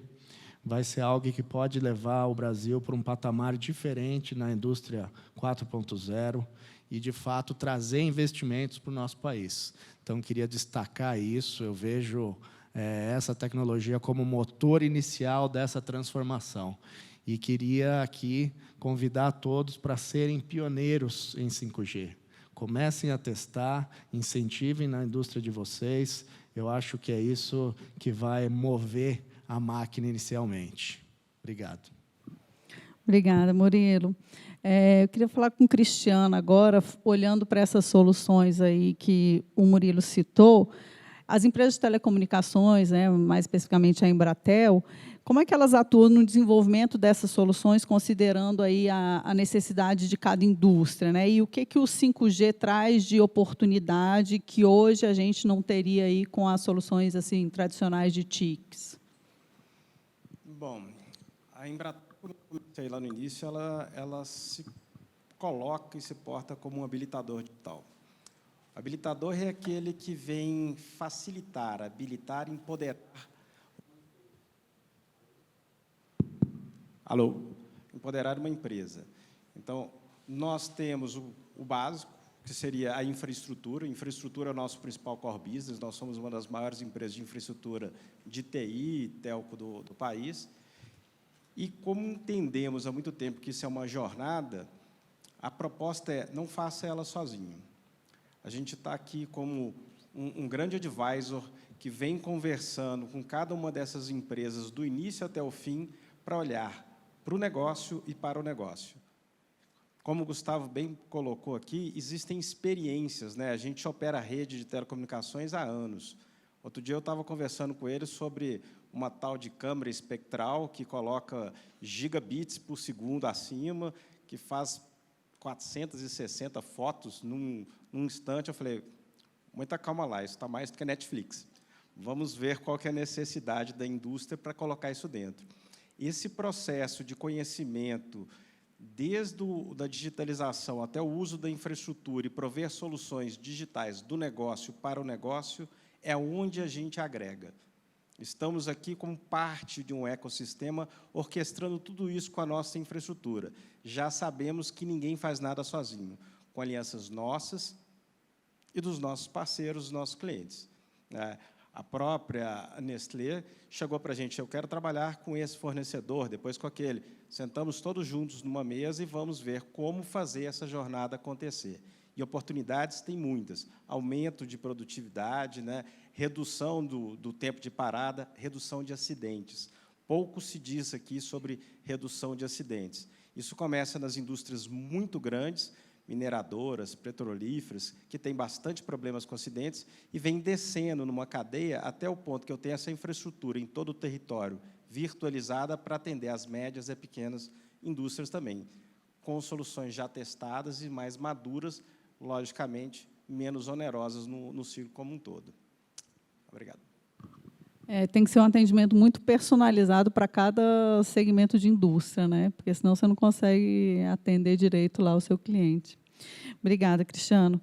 vai ser algo que pode levar o Brasil para um patamar diferente na indústria 4.0 e, de fato, trazer investimentos para o nosso país. Então, queria destacar isso. Eu vejo essa tecnologia como motor inicial dessa transformação. E queria aqui convidar a todos para serem pioneiros em 5G. Comecem a testar, incentivem na indústria de vocês. Eu acho que é isso que vai mover a máquina inicialmente. Obrigado. Obrigada, Murilo. Eu queria falar com o Cristiano agora, olhando para essas soluções aí que o Murilo citou. As empresas de telecomunicações, né, mais especificamente a Embratel, como é que elas atuam no desenvolvimento dessas soluções, considerando aí a necessidade de cada indústria, né? E o que o 5G traz de oportunidade que hoje a gente não teria aí com as soluções assim tradicionais de TICs? Bom, a Embratel, como eu comecei lá no início, ela se coloca e se porta como um habilitador digital. O habilitador é aquele que vem facilitar, habilitar, empoderar. Alô? Empoderar uma empresa. Então, nós temos o básico, que seria a infraestrutura. A infraestrutura é o nosso principal core business. Nós somos uma das maiores empresas de infraestrutura de TI e telco do país. E, como entendemos há muito tempo que isso é uma jornada, a proposta é, não faça ela sozinho. A gente está aqui como um grande advisor que vem conversando com cada uma dessas empresas, do início até o fim, para olhar para o negócio e para o negócio. Como o Gustavo bem colocou aqui, existem experiências, né? A gente opera a rede de telecomunicações há anos. Outro dia eu estava conversando com ele sobre uma tal de câmera espectral que coloca gigabits por segundo acima, que faz 460 fotos num instante. Eu falei, muita calma lá, isso está mais do que Netflix. Vamos ver qual que é a necessidade da indústria para colocar isso dentro. Esse processo de conhecimento, desde da digitalização até o uso da infraestrutura e prover soluções digitais do negócio para o negócio, é onde a gente agrega. Estamos aqui como parte de um ecossistema, orquestrando tudo isso com a nossa infraestrutura. Já sabemos que ninguém faz nada sozinho, com alianças nossas e dos nossos parceiros, dos nossos clientes. A própria Nestlé chegou para a gente, eu quero trabalhar com esse fornecedor, depois com aquele. Sentamos todos juntos numa mesa e vamos ver como fazer essa jornada acontecer. E oportunidades tem muitas. Aumento de produtividade, né? Redução do tempo de parada, redução de acidentes. Pouco se diz aqui sobre redução de acidentes. Isso começa nas indústrias muito grandes, mineradoras, petrolíferas, que têm bastante problemas com acidentes, e vem descendo numa cadeia até o ponto que eu tenho essa infraestrutura em todo o território virtualizada para atender as médias e pequenas indústrias também, com soluções já testadas e mais maduras, logicamente, menos onerosas no ciclo como um todo. Obrigado. Tem que ser um atendimento muito personalizado para cada segmento de indústria, né? Porque senão você não consegue atender direito lá o seu cliente. Obrigada, Cristiano.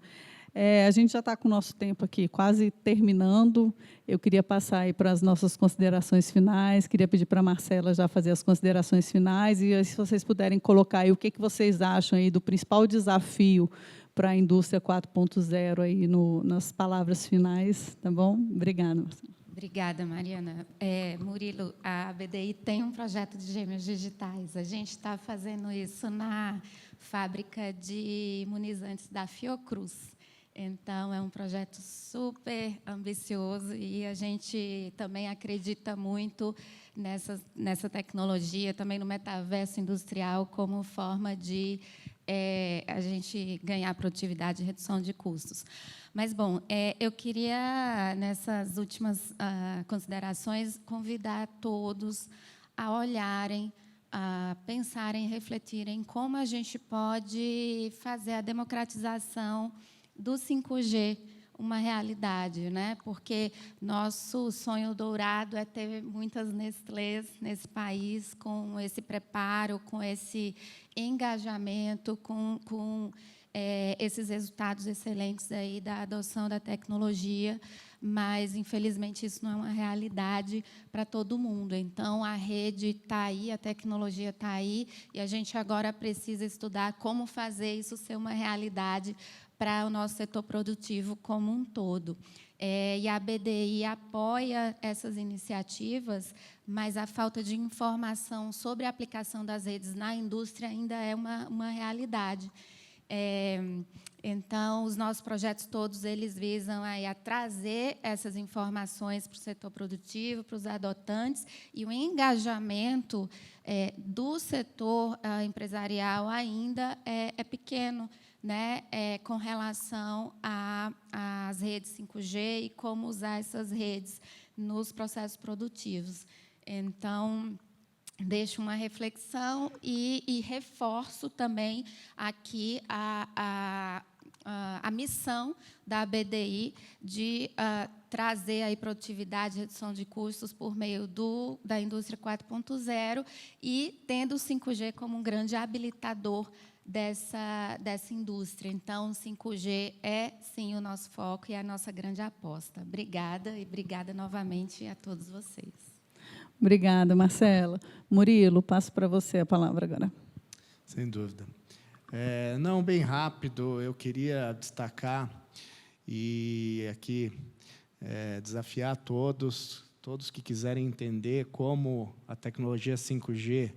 A gente já está com o nosso tempo aqui quase terminando. Eu queria passar aí para as nossas considerações finais, queria pedir para a Marcela já fazer as considerações finais, e aí, se vocês puderem colocar aí o que vocês acham aí do principal desafio para a indústria 4.0 aí nas palavras finais, tá bom? Obrigada, Marcela. Obrigada, Mariana. Murilo, a BDI tem um projeto de gêmeos digitais. A gente está fazendo isso na fábrica de imunizantes da Fiocruz. Então, é um projeto super ambicioso e a gente também acredita muito nessa tecnologia, também no metaverso industrial, como forma de a gente ganhar produtividade e redução de custos. Mas, bom, eu queria, nessas últimas considerações, convidar todos a olharem, a pensarem, refletirem como a gente pode fazer a democratização do 5G uma realidade, né? Porque nosso sonho dourado é ter muitas Nestlés nesse país com esse preparo, com esse engajamento, com esses resultados excelentes aí da adoção da tecnologia, mas, infelizmente, isso não é uma realidade para todo mundo. Então, a rede está aí, a tecnologia está aí, e a gente agora precisa estudar como fazer isso ser uma realidade para o nosso setor produtivo como um todo. E a BDI apoia essas iniciativas, mas a falta de informação sobre a aplicação das redes na indústria ainda é uma realidade. Então, os nossos projetos todos, eles visam aí a trazer essas informações para o setor produtivo, para os adotantes, e o engajamento do setor empresarial ainda é pequeno, né, com relação às redes 5G e como usar essas redes nos processos produtivos. Então, deixo uma reflexão e reforço também aqui a missão da BDI de trazer aí produtividade e redução de custos por meio da indústria 4.0 e tendo o 5G como um grande habilitador dessa indústria. Então, o 5G é, sim, o nosso foco e a nossa grande aposta. Obrigada, e obrigada novamente a todos vocês. Obrigada, Marcela. Murilo, passo para você a palavra agora. Sem dúvida. Não, bem rápido, eu queria destacar e aqui desafiar todos que quiserem entender como a tecnologia 5G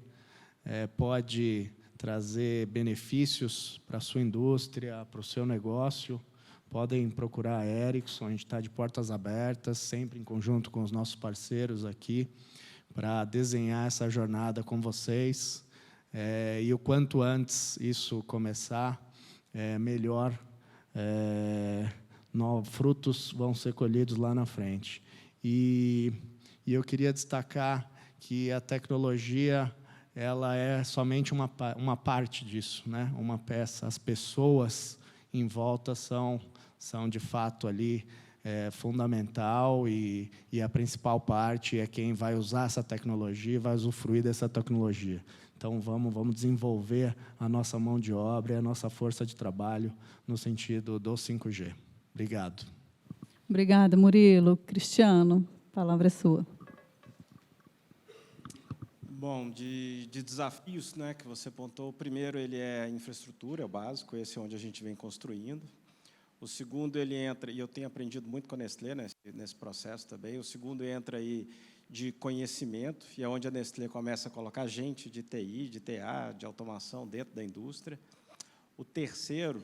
pode trazer benefícios para a sua indústria, para o seu negócio. Podem procurar a Ericsson, a gente está de portas abertas, sempre em conjunto com os nossos parceiros aqui, para desenhar essa jornada com vocês. E o quanto antes isso começar, melhor, frutos vão ser colhidos lá na frente. E eu queria destacar que a tecnologia ela é somente uma parte disso, né? Uma peça. As pessoas em volta são de fato ali fundamental e a principal parte é quem vai usar essa tecnologia e vai usufruir dessa tecnologia. Então, vamos desenvolver a nossa mão de obra e a nossa força de trabalho no sentido do 5G. Obrigado. Obrigada, Murilo. Cristiano, a palavra é sua. Bom, de desafios, né, que você apontou, o primeiro ele é a infraestrutura, é o básico, esse é onde a gente vem construindo. O segundo, ele entra, e eu tenho aprendido muito com a Nestlé nesse processo também, o segundo entra aí de conhecimento, e é onde a Nestlé começa a colocar gente de TI, de TA, de automação dentro da indústria. O terceiro,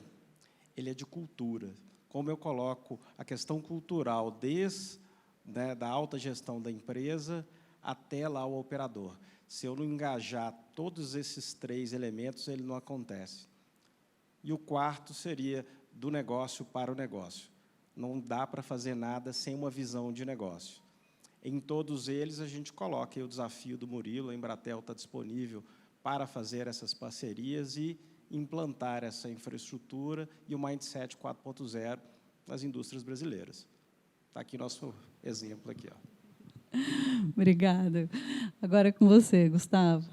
ele é de cultura. Como eu coloco a questão cultural desde da alta gestão da empresa até lá o operador. Se eu não engajar todos esses três elementos, ele não acontece. E o quarto seria do negócio para o negócio. Não dá para fazer nada sem uma visão de negócio. Em todos eles, a gente coloca aí o desafio do Murilo, a Embratel está disponível para fazer essas parcerias e implantar essa infraestrutura e o Mindset 4.0 nas indústrias brasileiras. Está aqui nosso exemplo aqui, ó. Obrigada. Agora é com você, Gustavo.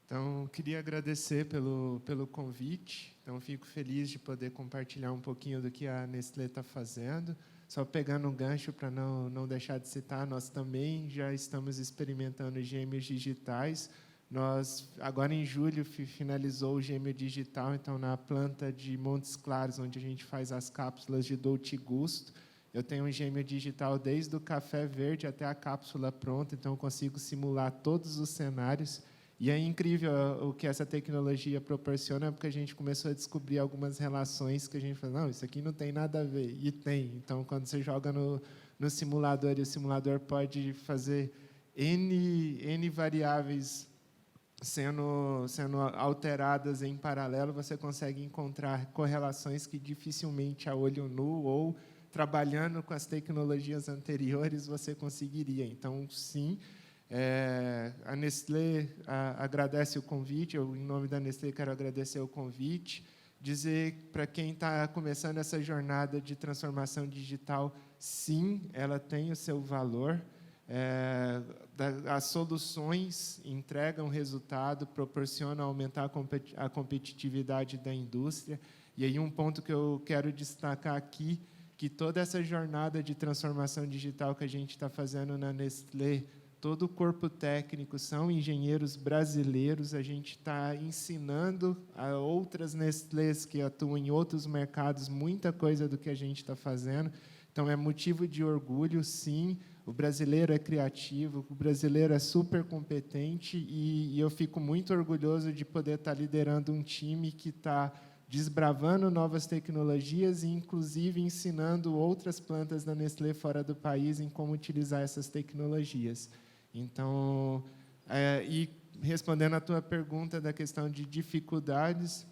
Então, queria agradecer pelo convite. Então, fico feliz de poder compartilhar um pouquinho do que a Nestlé está fazendo. Só pegando um gancho para não deixar de citar, nós também já estamos experimentando gêmeos digitais. Nós, agora em julho, finalizou o gêmeo digital, então, na planta de Montes Claros, onde a gente faz as cápsulas de Dolce Gusto. Eu tenho um gêmeo digital desde o café verde até a cápsula pronta, então eu consigo simular todos os cenários. E é incrível o que essa tecnologia proporciona, porque a gente começou a descobrir algumas relações que a gente fala, não, isso aqui não tem nada a ver, e tem. Então, quando você joga no simulador, e o simulador pode fazer N variáveis sendo alteradas em paralelo, você consegue encontrar correlações que dificilmente a olho nu ou trabalhando com as tecnologias anteriores você conseguiria. Então, sim, a Nestlé agradece o convite. Eu, em nome da Nestlé, quero agradecer o convite, dizer para quem está começando essa jornada de transformação digital, sim, ela tem o seu valor. As soluções entregam resultado, proporcionam aumentar a competitividade da indústria. E aí um ponto que eu quero destacar aqui, que toda essa jornada de transformação digital que a gente está fazendo na Nestlé, todo o corpo técnico são engenheiros brasileiros, a gente está ensinando a outras Nestlés que atuam em outros mercados muita coisa do que a gente está fazendo. Então, é motivo de orgulho, sim. O brasileiro é criativo, o brasileiro é super competente e eu fico muito orgulhoso de poder estar liderando um time que está desbravando novas tecnologias e, inclusive, ensinando outras plantas da Nestlé fora do país em como utilizar essas tecnologias. Então, e respondendo à tua pergunta da questão de dificuldades,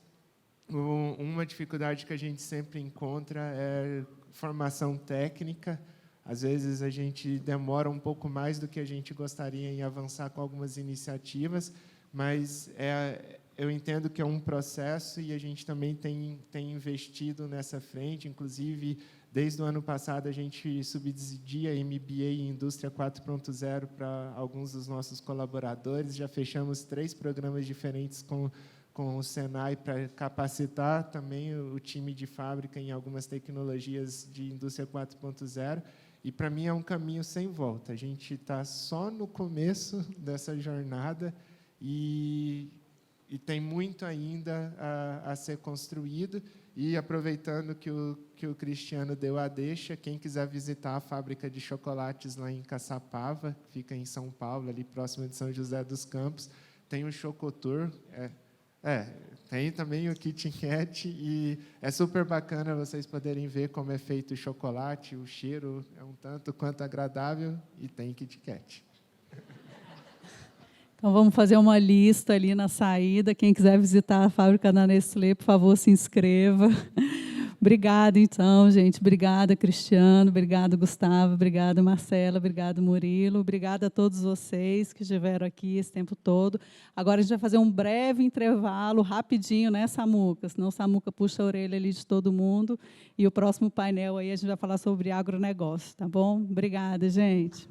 uma dificuldade que a gente sempre encontra é formação técnica. Às vezes, a gente demora um pouco mais do que a gente gostaria em avançar com algumas iniciativas, mas eu entendo que é um processo e a gente também tem investido nessa frente. Inclusive, desde o ano passado, a gente subsidia MBA em Indústria 4.0 para alguns dos nossos colaboradores. Já fechamos 3 programas diferentes com o Senai para capacitar também o time de fábrica em algumas tecnologias de Indústria 4.0. E, para mim, é um caminho sem volta. A gente está só no começo dessa jornada e tem muito ainda a ser construído. E, aproveitando que o Cristiano deu a deixa, quem quiser visitar a fábrica de chocolates lá em Caçapava, fica em São Paulo, ali próximo de São José dos Campos, tem o Chocotour. Tem também o Kit Kat e é super bacana vocês poderem ver como é feito o chocolate, o cheiro é um tanto quanto agradável e tem Kit Kat. Então, vamos fazer uma lista ali na saída. Quem quiser visitar a fábrica da Nestlé, por favor, se inscreva. Obrigada, então, gente. Obrigada, Cristiano. Obrigada, Gustavo. Obrigada, Marcela. Obrigada, Murilo. Obrigada a todos vocês que estiveram aqui esse tempo todo. Agora, a gente vai fazer um breve intervalo, rapidinho, né, Samuca? Senão, Samuca puxa a orelha ali de todo mundo. E o próximo painel aí a gente vai falar sobre agronegócio, tá bom? Obrigada, gente.